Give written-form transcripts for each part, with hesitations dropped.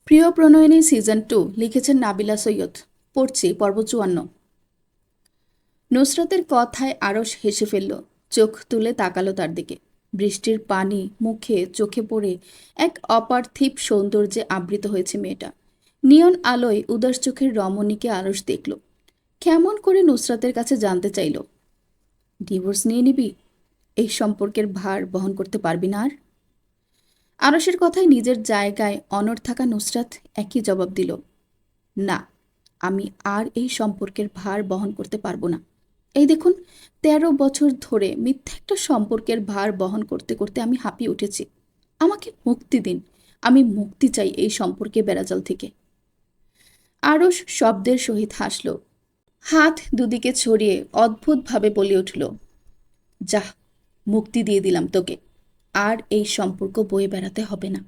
প্রিয় প্রণয়িনী সিজন 2 লিখেছেন নাবিলা সৈয়দ। পড়ছি পর্ব 54। নুসরাতের কথায় আরশ হেসে ফেলল, চোখ তুলে তাকালো তার দিকে। বৃষ্টির পানি মুখে চোখে পড়ে এক অপার্থিব সৌন্দর্যে আবৃত হয়েছে মেয়েটা। নিয়ন আলোয় উদাস চোখের রমণীকে আরশ দেখল। কেমন করে নুসরাতের কাছে জানতে চাইল, ডিভোর্স নিয়ে নিবি? এই সম্পর্কের ভার বহন করতে পারবি না আর? আরশের কথায় নিজের জায়গায় অনড় থাকা নুসরাত একই জবাব দিল, না, আমি আর এই সম্পর্কের ভার বহন করতে পারবো না। এই দেখুন, ১৩ বছর ধরে মিথ্যা একটা সম্পর্কের ভার বহন করতে করতে আমি হাঁপিয়ে উঠেছি। আমাকে মুক্তি দিন, আমি মুক্তি চাই এই সম্পর্কে বেড়াজাল থেকে। আরশ শব্দের সহিত হাসল, হাত দুদিকে ছড়িয়ে অদ্ভুতভাবে বলে উঠল, যাহ, মুক্তি দিয়ে দিলাম তোকে, আর এই সম্পর্ক বয়ে বেড়াতে হবে না।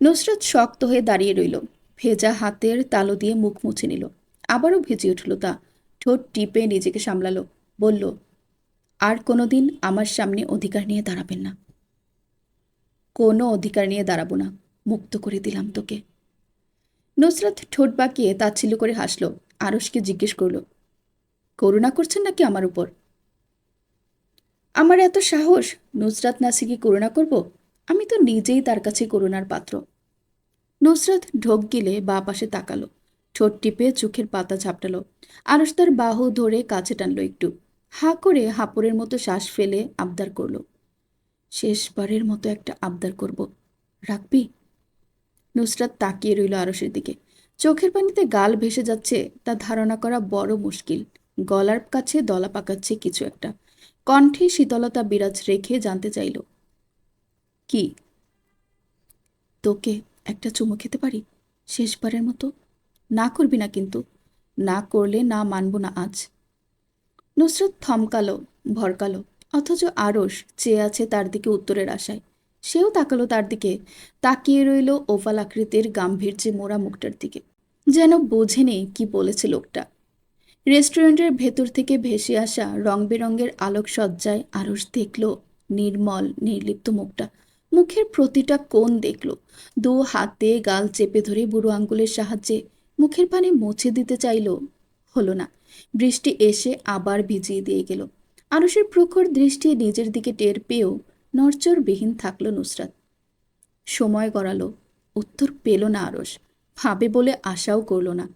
নুসরাত শক্ত হয়ে দাঁড়িয়ে রইল, ভেজা হাতের তালু দিয়ে মুখ মুছে নিল। আবারও ভেজে উঠল তা, ঠোঁট টিপে নিজেকে সামলালো, বলল, আর কোনোদিন আমার সামনে অধিকার নিয়ে দাঁড়াবেন না। কোনো অধিকার নিয়ে দাঁড়াবো না, মুক্ত করে দিলাম তোকে। নুসরাত ঠোঁট বাঁকিয়ে তাচ্ছিল্য করে হাসল। আরশকে জিজ্ঞেস করল, করুণা করছেন নাকি আমার উপর? আমার এত সাহস, নুসরাত নাসিকে করুণা করব? আমি তো নিজেই তার কাছে করুণার পাত্র। নুসরাত ঢোক গিলে বাঁ পাশে তাকালো, ঠোঁট টিপে চোখের পাতা ঝাপটালো। আরশ তার বাহু ধরে কাছে টানলো একটু, হা করে হাঁপড়ের মতো শ্বাস ফেলে আবদার করলো, শেষবারের মতো একটা আবদার করব, রাখবি? নুসরাত তাকিয়ে রইল আরশের দিকে। চোখের পানিতে গাল ভেসে যাচ্ছে তা ধারণা করা বড় মুশকিল। গলার কাছে দলা পাকাচ্ছে কিছু একটা। কণ্ঠে শীতলতা বিরাজ রেখে জানতে চাইল, কি? তোকে একটা চুমু খেতে পারি শেষবারের মতো? না করবি না কিন্তু? না করলে না মানব না আজ। নুসরাত থমকালো, ভরকালো, অথচ আরশ চেয়ে আছে তার দিকে উত্তরের আশায়। সেও তাকালো তার দিকে, তাকিয়ে রইল ওভাল আকৃতির গাম্ভীর্যে মোড়া মুখটার দিকে, যেন বোঝেনি কি বলেছে লোকটা। রেস্টুরেন্টের ভেতর থেকে ভেসে আসা রং বেরঙের আলোকসজ্জায় আরশ দেখল নির্মল নির্লিপ্ত মুখটা। মুখের প্রতিটা কোণ দেখল। দু হাতে গাল চেপে ধরে বুড়ো আঙ্গুলের সাহায্যে মুখের পানি মুছে দিতে চাইল, হলো না। বৃষ্টি এসে আবার ভিজিয়ে দিয়ে গেল। আরশের প্রখর দৃষ্টি নিজের দিকে টের পেয়েও নড়চড়বিহীন থাকল নুসরাত। সময় গড়ালো, উত্তর পেল না আরশ, ভাবে বলে আশাও করল না।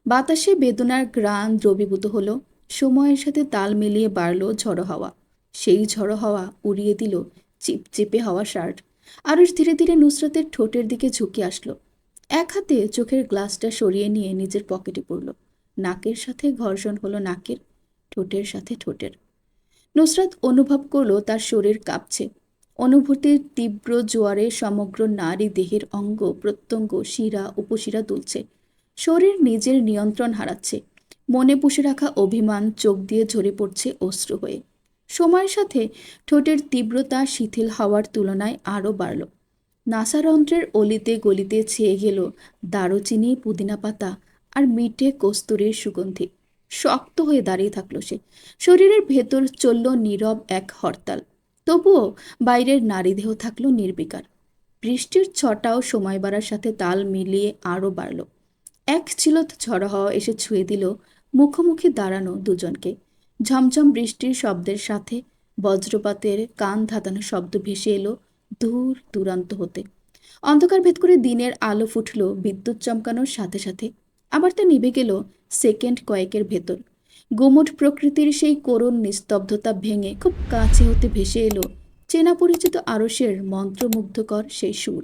বাতাসে বেদনার গ্রাণ দ্রবীভূত হলো, সময়ের সাথে তাল মিলিয়ে বাড়ল ঝড়ো হাওয়া। সেই ঝড়ো হাওয়া উড়িয়ে দিল চিপচিপে হওয়া শার্ট। আরশ ধীরে ধীরে নুসরাতের ঠোঁটের দিকে ঝুঁকে আসলো, এক হাতে চোখের গ্লাসটা সরিয়ে নিয়ে নিজের পকেটে পড়ল। নাকের সাথে ঘর্ষণ হলো নাকের, ঠোঁটের সাথে ঠোঁটের। নুসরাত অনুভব করল তার শরীর কাঁপছে। অনুভূতির তীব্র জোয়ারে সমগ্র নারী দেহের অঙ্গ প্রত্যঙ্গ শিরা উপশিরা দুলছে। শরীর নিজের নিয়ন্ত্রণ হারাচ্ছে। মনে পুষে রাখা অভিমান চোখ দিয়ে ঝরে পড়ছে অশ্রু হয়ে। সময়ের সাথে ঠোঁটের তীব্রতা শিথিল হওয়ার তুলনায় আরও বাড়ল। নাসারন্ধ্রের অলিতে গলিতে ছেয়ে গেল দারুচিনি, পুদিনা পাতা আর মিঠে কস্তুরীর সুগন্ধি। শক্ত হয়ে দাঁড়িয়ে থাকলো সে। শরীরের ভেতর চলল নীরব এক হরতাল। তবুও বাইরের নারীদেহ থাকলো নির্বিকার। বৃষ্টির ছটাও সময় বাড়ার সাথে তাল মিলিয়ে আরও বাড়ল। এক চিলত ঝড়ো হাওয়া এসে ছুঁয়ে দিল মুখোমুখি দাঁড়ানো দুজনকে। ঝমঝম বৃষ্টির শব্দের সাথে বজ্রপাতের কান ধাঁধানো শব্দ ভেসে এলো দূর দূরান্ত হতে। অন্ধকার ভেদ করে দিনের আলো ফুটল বিদ্যুৎ চমকানোর সাথে সাথে, আবার তা নিভে গেল সেকেন্ড কয়েকের ভেতর। গুমুট প্রকৃতির সেই করুণ নিস্তব্ধতা ভেঙে খুব কাছে হতে ভেসে এলো চেনা পরিচিত আরশের মন্ত্রমুগ্ধকর সেই সুর,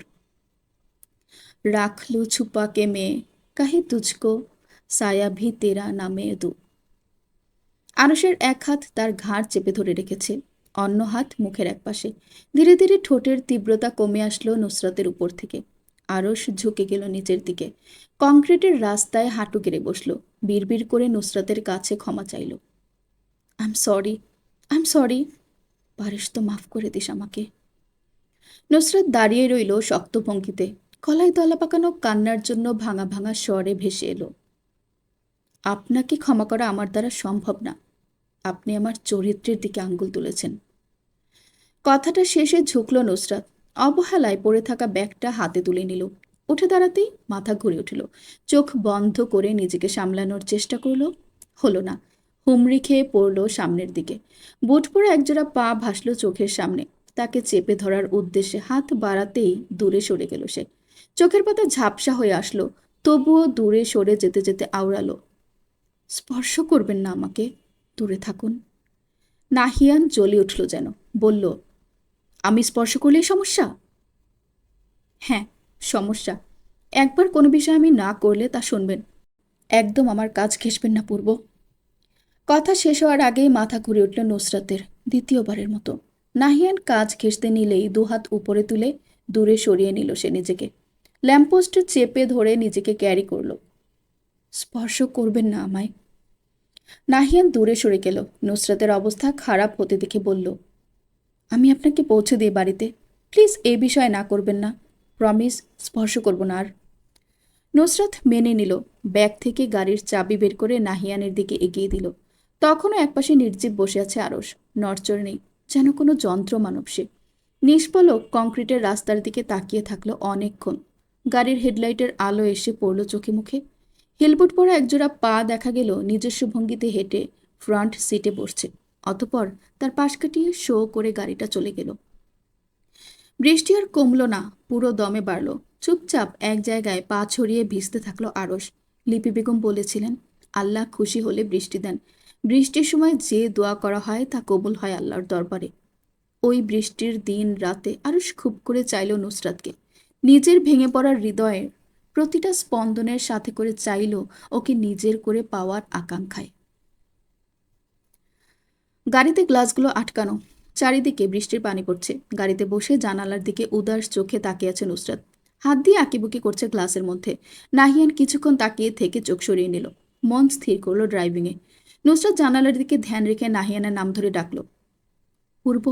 রাখ লু ছুপা কে মে কাহে তুঝকো সায়া ভি তেরা নামে দু। আরশের এক হাত তার ঘাড় চেপে ধরে রেখেছে, অন্য হাত মুখের একপাশে। ধীরে ধীরে ঠোঁটের তীব্রতা কমে আসলো নুসরাতের উপর থেকে। আরশ ঝুঁকে গেল নিচের দিকে, কংক্রিটের রাস্তায় হাঁটু গেড়ে বসল। বিড়বিড় করে নুসরাতের কাছে ক্ষমা চাইল, I am sorry, I am sorry, পারিস তো মাফ করে দিস আমাকে। নুসরাত দাঁড়িয়ে রইল শক্ত ভঙ্গিতে, গলায় দলা পাকানো কান্নার জন্য ভাঙা ভাঙা স্বরে ভেসে এলো, আপনাকে ক্ষমা করা আমার দ্বারা সম্ভব না। আপনি আমার চরিত্রের দিকে আঙ্গুল তুলেছেন। কথাটা শেষে ঝুঁকল নুসরাত, অবহেলায় পড়ে থাকা ব্যাগটা হাতে তুলে নিল। উঠে দাঁড়াতেই মাথা ঘুরে উঠল। চোখ বন্ধ করে নিজেকে সামলানোর চেষ্টা করলো, হলো না। হুমড়ি খেয়ে পড়ল সামনের দিকে। বুট পরে একজোড়া পা ভাসল চোখের সামনে। তাকে চেপে ধরার উদ্দেশ্যে হাত বাড়াতেই দূরে সরে গেল সে। চোখের পাতা ঝাপসা হয়ে আসলো, তবুও দূরে সরে যেতে যেতে আওড়ালো, স্পর্শ করবেন না আমাকে, দূরে থাকুন। নাহিয়ান জ্বলে উঠল যেন, বলল, আমি স্পর্শ করলেই সমস্যা? হ্যাঁ, সমস্যা। একবার কোনো বিষয় আমি না করলে তা শুনবেন। একদম আমার কাজ ঘেঁষবেন না পূর্ব। কথা শেষ হওয়ার আগেই মাথা ঘুরে উঠল নুসরাতের, দ্বিতীয়বারের মতো। নাহিয়ান কাজ ঘেঁষতে নিলেই দুহাত উপরে তুলে দূরে সরিয়ে নিল সে নিজেকে। ল্যাম্পপোস্টে চেপে ধরে নিজেকে ক্যারি করল। স্পর্শ করবেন না আমায়। নাহিয়ান দূরে সরে গেল। নুসরাতের অবস্থা খারাপ হতে দেখে বলল, আমি আপনাকে পৌঁছে দিই বাড়িতে। প্লিজ এই বিষয়ে না করবেন না। প্রমিস, স্পর্শ করব না আর। নুসরাত মেনে নিল। ব্যাগ থেকে গাড়ির চাবি বের করে নাহিয়ানের দিকে এগিয়ে দিল। তখনও একপাশে নির্জীব বসে আছে আরস। নড়চড় নেই, যেন কোনো যন্ত্র মানব সে। নিষ্পলক কংক্রিটের রাস্তার দিকে তাকিয়ে থাকলো অনেকক্ষণ। গাড়ির হেডলাইটের আলো এসে পড়ল চোখে মুখে। হেলমেট পরা একজোড়া পা দেখা গেল নিজস্ব ভঙ্গিতে হেঁটে ফ্রন্ট সিটে বসছে। অতপর তার পাশ কাটিয়ে শো করে গাড়িটা চলে গেল। বৃষ্টি আর কমল না, পুরো দমে বাড়ল। চুপচাপ এক জায়গায় পা ছড়িয়ে ভিজতে থাকলো আরস। লিপি বেগম বলেছিলেন, আল্লাহ খুশি হলে বৃষ্টি দেন। বৃষ্টির সময় যে দোয়া করা হয় তা কবুল হয় আল্লাহর দরবারে। ওই বৃষ্টির দিন রাতে আরস খুব করে চাইল নুসরাতকে। নিজের ভেঙে পড়ার হৃদয়ের প্রতিটা স্পন্দনের সাথে করে চাইল ওকে নিজের করে পাওয়ার আকাঙ্ক্ষায়। গাড়িতে গ্লাসগুলো আটকানো, চারিদিকে বৃষ্টির পানি পড়ছে। গাড়িতে বসে জানালার দিকে উদাস চোখে তাকিয়ে আছে নুসরাত। হাত দিয়ে আঁকিবুকি করছে গ্লাসের মধ্যে। নাহিয়ান কিছুক্ষণ তাকিয়ে থেকে চোখ সরিয়ে নিল। মন স্থির করলো ড্রাইভিংয়ে। নুসরাত জানালার দিকে ধ্যান রেখে নাহিয়ানের নাম ধরে ডাকল, পূর্ব।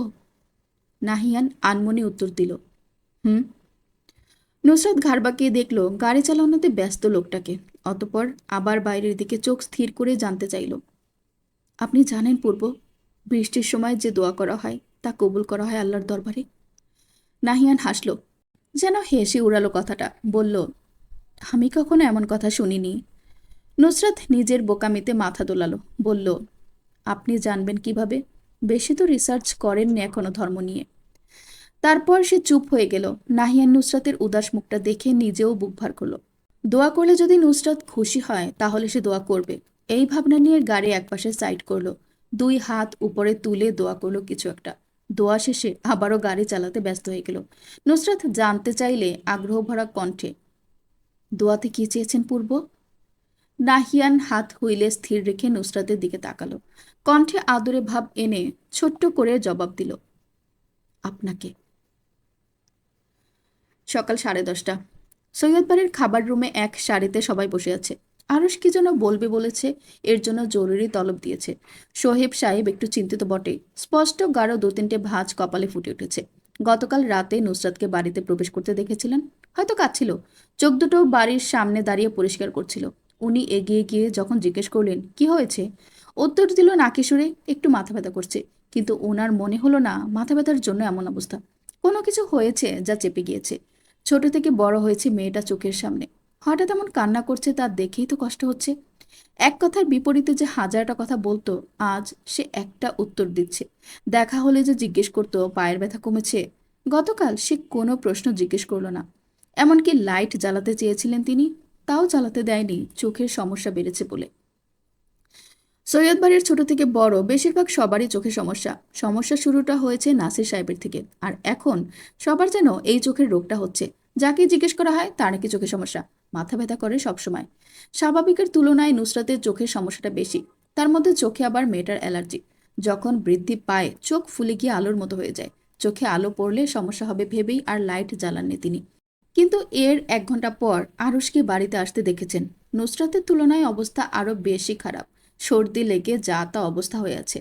নাহিয়ান আনমনে উত্তর দিল, হুম। নুসরাত ঘাড় বাঁকিয়ে দেখল গাড়ি চালানোতে ব্যস্ত লোকটাকে। অতপর আবার বাইরের দিকে চোখ স্থির করে জানতে চাইল, আপনি জানেন পূর্ব, বৃষ্টির সময় যে দোয়া করা হয় তা কবুল করা হয় আল্লাহর দরবারে? নাহিয়ান হাসল, যেন হেসে উড়ালো কথাটা। বলল, আমি কখনো এমন কথা শুনিনি। নুসরাত নিজের বোকামিতে মাথা দোলালো। বলল, আপনি জানবেন কিভাবে? বেশি তো রিসার্চ করেননি এখনো ধর্ম নিয়ে। তারপর সে চুপ হয়ে গেল। নাহিয়ান নুসরাতের উদাস মুখটা দেখে নিজেও বুক ভার করল। দোয়া করলে যদি নুসরাত খুশি হয় তাহলে সে দোয়া করবে, এই ভাবনা নিয়ে গাড়ি একপাশে সাইড করলো। দুই হাত উপরে তুলে দোয়া করলো কিছু একটা। দোয়া শেষে আবারও গাড়ি চালাতে ব্যস্ত হয়ে গেল। নুসরাত জানতে চাইলে আগ্রহ ভরা কণ্ঠে, দোয়াতে কি চেয়েছেন পূর্ব? নাহিয়ান হাত হুইলে স্থির রেখে নুসরাতের দিকে তাকালো। কণ্ঠে আদরে ভাব এনে ছোট্ট করে জবাব দিল, আপনাকে। সকাল 10:30। সৈয়দবাড়ির খাবার রুমে এক সারিতে সবাই বসে আছে। আরস কি যেন বলবে বলেছে, এর জন্য জরুরি তলব দিয়েছে। সোহেব সাহেব একটু চিন্তিত বটে। স্পষ্ট গাঢ় 2-3টে ভাঁজ কপালে ফুটে উঠেছে। গতকাল রাতে নুসরাতকে বাড়িতে প্রবেশ করতে দেখেছিলেন। হয়তো কাঁদছিল। চোখ দুটো বাড়ির সামনে দাঁড়িয়ে পরিষ্কার করছিল। উনি এগিয়ে গিয়ে যখন জিজ্ঞেস করলেন কি হয়েছে, উত্তর দিল নাকি সুরে, একটু মাথা ব্যথা করছে। কিন্তু ওনার মনে হলো না মাথা ব্যথার জন্য এমন অবস্থা। কোনো কিছু হয়েছে যা চেপে গিয়েছে। ছোট থেকে বড় হয়েছে মেয়েটা চোখের সামনে। হঠাৎ এমন কান্না করছে তা দেখেই তো কষ্ট হচ্ছে। এক কথার বিপরীতে যে হাজারটা কথা বলতো, আজ সে একটা উত্তর দিচ্ছে। দেখা হলে যে জিজ্ঞেস করতো পায়ের ব্যথা কমেছে। গতকাল সে কোনো প্রশ্ন জিজ্ঞেস করলো না। এমনকি লাইট জ্বালাতে চেয়েছিলেন তিনি, তাও জ্বালাতে দেয়নি, চোখের সমস্যা বেড়েছে বলে। সৈয়দবাড়ির ছোট থেকে বড় বেশিরভাগ সবারই চোখের সমস্যা। সমস্যা শুরুটা হয়েছে নাসির সাহেবের থেকে, আর এখন সবার যেন এই চোখের রোগটা হচ্ছে। যাকে জিজ্ঞেস করা হয় তার নাকি চোখের সমস্যা, মাথা ব্যথা করে সবসময়। স্বাভাবিকের তুলনায় নুসরাতের চোখের সমস্যাটা বেশি। তার মধ্যে চোখে আবার মেয়েটার অ্যালার্জি। যখন বৃদ্ধি পায় চোখ ফুলে গিয়ে আলোর মতো হয়ে যায়। চোখে আলো পড়লে সমস্যা হবে ভেবেই আর লাইট জ্বালাননি তিনি। কিন্তু এর 1 ঘন্টা পর আরুষকে বাড়িতে আসতে দেখেছেন। নুসরাতের তুলনায় অবস্থা আরো বেশি খারাপ। সর্দি লেগে যা তা অবস্থা হয়ে আছে।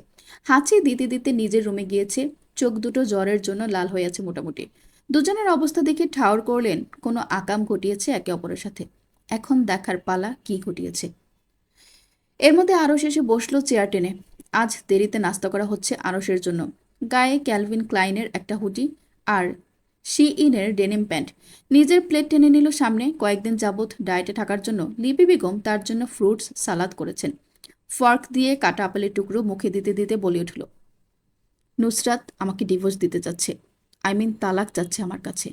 হাঁচি দিতে দিতে নিজের রুমে গিয়েছে। চোখ দুটো জ্বরের জন্য লাল হয়ে আছে মোটামুটি। দুজনের অবস্থা দেখে ঠাউর করলেন কোনো আকাম ঘটিয়েছে একে অপরের সাথে। এখন দেখার পালা কি ঘটিয়েছে। এর মধ্যে আরশ এসে বসলো চেয়ার টেনে। আজ দেরিতে নাস্তা করা হচ্ছে আরশের জন্য। গায়ে ক্যালভিন ক্লাইনের একটা হুডি আর শিইনের ডেনিম প্যান্ট। নিজের প্লেট টেনে নিল সামনে। কয়েকদিন যাবৎ ডায়েটে থাকার জন্য লিপি বেগম তার জন্য ফ্রুটস সালাদ করেছেন। ফর্ক দিয়ে কাটা আপেলের টুকরো মুখে দিতে দিতে বলে উঠল, নুসরাত আমাকে ডিভোর্স দিতে যাচ্ছে, তালাক যাচ্ছে আমার কাছে।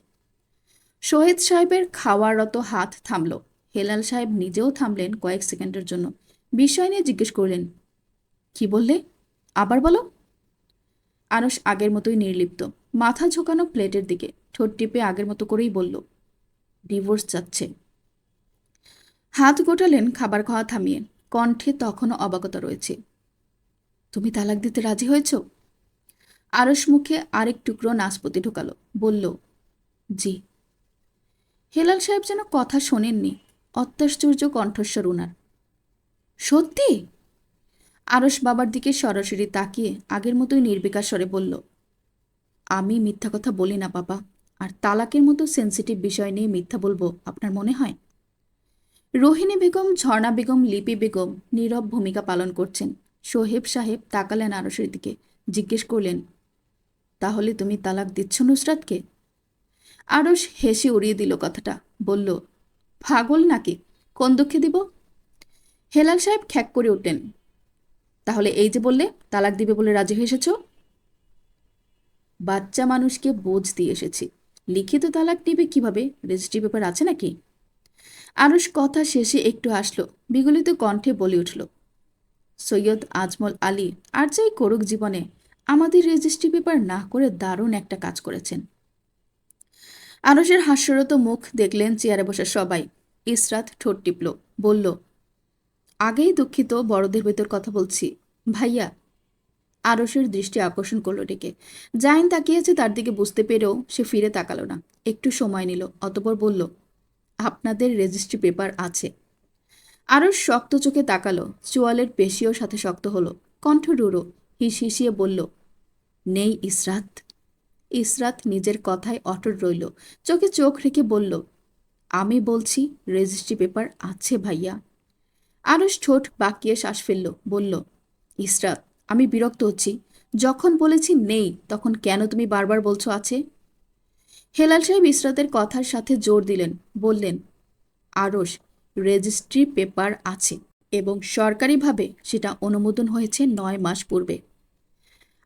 শহীদ সাহেবের খাওয়ারত হাত থামল। হেলাল সাহেব নিজেও থামলেন কয়েক সেকেন্ডের জন্য। বিষয় নিয়ে জিজ্ঞেস করলেন, কি বললে, আবার বলো। আরশ আগের মতোই নির্লিপ্ত, মাথা ঝোঁকানো প্লেটের দিকে, ঠোঁট টিপে আগের মতো করেই বলল, ডিভোর্স যাচ্ছে। হাত গোটালেন খাবার খাওয়া থামিয়ে। কণ্ঠে তখনও অবাকতা রয়েছে। তুমি তালাক দিতে রাজি হয়েছ? আরশ মুখে আরেক টুকরো নাশপাতি ঢোকালো, বলল, জি। হেলাল সাহেব যেন কথা শোনেননি। অত্যাশ্চর্য কণ্ঠস্বর উনার। সত্যি? আরশ বাবার দিকে সরাসরি তাকিয়ে আগের মতোই নির্বিকার স্বরে বলল, আমি মিথ্যা কথা বলি না বাবা, আর তালাকের মতো সেন্সিটিভ বিষয় নিয়ে মিথ্যা বলবো আপনার মনে হয়? রোহিণী বেগম, ঝর্ণা বেগম, লিপি বেগম নীরব ভূমিকা পালন করছেন। সোহেব সাহেব তাকালেন আরশের দিকে, জিজ্ঞেস করলেন, তাহলে তুমি তালাক দিচ্ছ নুসরাতকে? আরশ হেসে উড়িয়ে দিল কথাটা, বলল, পাগল নাকি, কোন দুঃখে দিব? হেলাল সাহেব খ্যাক করে উঠলেন, তাহলে এই যে বললে তালাক দিবে বলে রাজি হয়ে এসেছ? বাচ্চা মানুষকে বোঝ দিয়ে এসেছি। লিখিত তালাক দিবে কিভাবে, রেজিস্ট্রি পেপার আছে নাকি? আরশ কথা শেষে একটু হাসল, বিগলিত কণ্ঠে বলে উঠল, সৈয়দ আজমল আলী আর যাই করুক জীবনে, আমাদের রেজিস্ট্রি পেপার না করে দারুণ একটা কাজ করেছেন। আরশের হাস্যরত মুখ দেখলেন চেয়ারে বসে সবাই। ইসরাত ঠোঁট টিপল, বলল, আগেই দুঃখিত, বড়দের ভেতর কথা বলছি ভাইয়া। আরশের দৃষ্টি আকর্ষণ করল ডেকে। জাইন তাকিয়েছে তার দিকে, বুঝতে পেরেও সে ফিরে তাকালো না। একটু সময় নিল, অতঃপর বলল, আপনাদের রেজিস্ট্রি পেপার আছে। আরশ শক্ত চোখে তাকালো, চোয়ালের পেশিও সাথে শক্ত হলো। কণ্ঠ রুড়ো, হিসিয়ে বলল, নেই ইসরাত। ইসরাত নিজের কথায় অটল রইল, চোখে চোখ রেখে বলল, আমি বলছি রেজিস্ট্রি পেপার আছে ভাইয়া। আরশ ঠোঁট বাঁকিয়ে শ্বাস ফেলল, বলল, ইসরাত আমি বিরক্ত হচ্ছি। যখন বলেছি নেই, তখন কেন তুমি বারবার বলছো আছে? হেলাল সাহেব ইসরাতের কথার সাথে জোর দিলেন, বললেন, আরশ, রেজিস্ট্রি পেপার আছে এবং সরকারিভাবে সেটা অনুমোদন হয়েছে 9 মাস পূর্বে।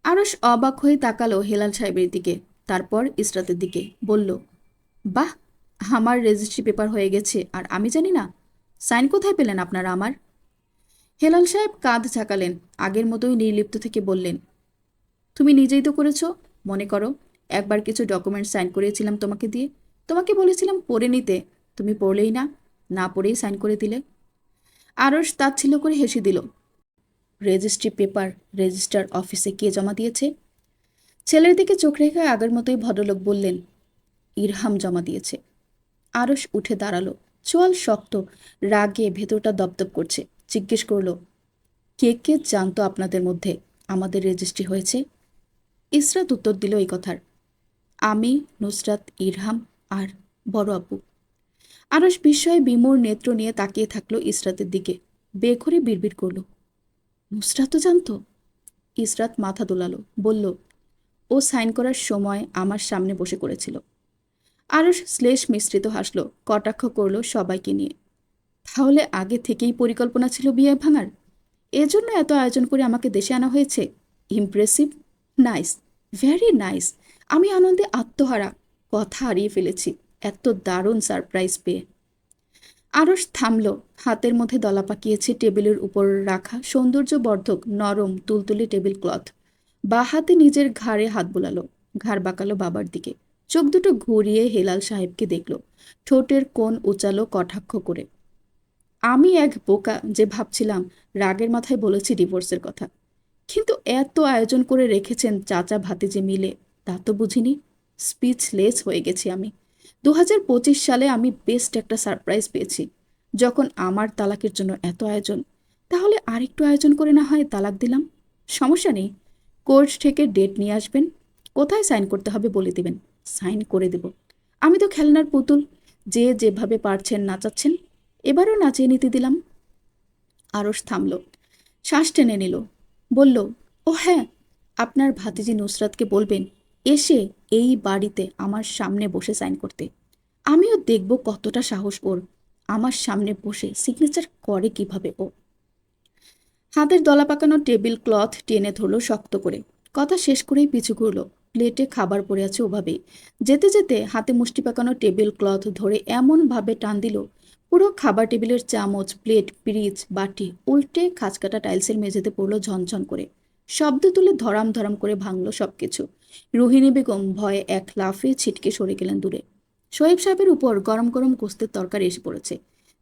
আরশ অবাক হয়ে তাকালো হেলাল সাহেবের দিকে, তারপর ইসরাতের দিকে, বলল, বাহ, আমার রেজিস্ট্রি পেপার হয়ে গেছে আর আমি জানি না? সাইন কোথায় পেলেন আপনারা আমার? হেলাল সাহেব কাঁধ ঝাঁকালেন, আগের মতোই নির্লিপ্ত থেকে বললেন, তুমি নিজেই তো করেছ। মনে করো, একবার কিছু ডকুমেন্ট সাইন করিয়েছিলাম তোমাকে দিয়ে, তোমাকে বলেছিলাম পড়ে নিতে, তুমি পড়লেই না, না পড়েই সাইন করে দিলে। আরশ তাচ্ছিল্য করে হেসে দিল। রেজিস্ট্রি পেপার রেজিস্ট্রার অফিসে কে জমা দিয়েছে? ছেলের দিকে চোখ রেখে আগের মতোই ভদ্রলোক বললেন, ইরহাম জমা দিয়েছে। আরশ উঠে দাঁড়ালো, চোয়াল শক্ত, রাগে ভেতরটা দপদপ করছে। জিজ্ঞেস করল, কে কে জানতো আপনাদের মধ্যে আমাদের রেজিস্ট্রি হয়েছে? ইসরাত উত্তর দিল এই কথার, আমি, নুসরাত, ইরহাম আর বড় আপু। আরশ বিস্ময়ে বিমূঢ় নেত্র নিয়ে তাকিয়ে থাকলো ইসরাতের দিকে, বেঘরে বিড়বিড় করল, নুসরাতও জানতো? ইসরাত মাথা দোলালো, বলল, ও সাইন করার সময় আমার সামনে বসে করেছিল। আরশ শ্লেষ মিশ্রিত হাসল, কটাক্ষ করল সবাইকে নিয়ে, তাহলে আগে থেকেই পরিকল্পনা ছিল বিয়ে ভাঙার? এজন্য এত আয়োজন করে আমাকে দেশে আনা হয়েছে? Impressive, nice, very nice. আমি আনন্দে আত্মহারা, কথা হারিয়ে ফেলেছি এত দারুণ সারপ্রাইজ পেয়ে। আরশ থামল, হাতের মধ্যে দলা পাকিয়েছে টেবিলের উপর রাখা সৌন্দর্যবর্ধক নরম তুলতুলে টেবিল ক্লথ। বা হাতে নিজের ঘাড়ে হাত বোলালো, ঘাড় বাঁকালো বাবার দিকে, চোখ দুটো ঘুরিয়ে হেলাল সাহেবকে দেখল, ঠোঁটের কোণ উচালো কটাক্ষ করে। আমি এক বোকা যে ভাবছিলাম রাগের মাথায় বলেছি ডিভোর্সের কথা, কিন্তু এত আয়োজন করে রেখেছেন চাচা ভাতিজে মিলে, তা তো বুঝিনি। স্পিচলেস হয়ে গেছি আমি। 2025 সালে আমি বেস্ট একটা সারপ্রাইজ পেয়েছি। যখন আমার তালাকের জন্য এত আয়োজন, তাহলে আরেকটু আয়োজন করে না হয় তালাক দিলাম। সমস্যা নেই, কোর্ট থেকে ডেট নিয়ে আসবেন, কোথায় সাইন করতে হবে বলে দিবেন, সাইন করে দেব। আমি তো খেলনার পুতুল, যে যেভাবে পারছেন নাচাচ্ছেন, এবারও নাচিয়ে নিতে দিলাম। আরশ থামল, শ্বাস টেনে নিল, বলল, ও হ্যাঁ, আপনার ভাতিজি নুসরাতকে বলবেন এসে এই বাড়িতে আমার সামনে বসে সাইন করতে। আমিও দেখব কতটা সাহস ওর। আমার সামনে বসে সিগনেচার করে কিভাবে ও। হাতের দলা পাকানো টেবিল ক্লথ টেনে ধরল শক্ত করে। কথা শেষ করেই পিছু ঘুরল। প্লেটে খাবার পড়ে আছে ওভাবেই। যেতে যেতে হাতে মুষ্টি পাকানো টেবিল ক্লথ ধরে এমনভাবে টান দিল, পুরো খাবার টেবিলের চামচ, প্লেট, পিরিচ, বাটি উল্টে খাঁজকাটা টাইলসের মেঝেতে পড়ল ঝনঝন করে। শব্দ তুলে ধরাম ধরাম করে ভাঙল সবকিছু। রোহিণী বেগম ভয়ে এক লাফে ছিটকে সরে গেলেন দূরে। শোয়েব সাহেবের উপর গরম গরম গোস্তের তরকারি এসে পড়েছে।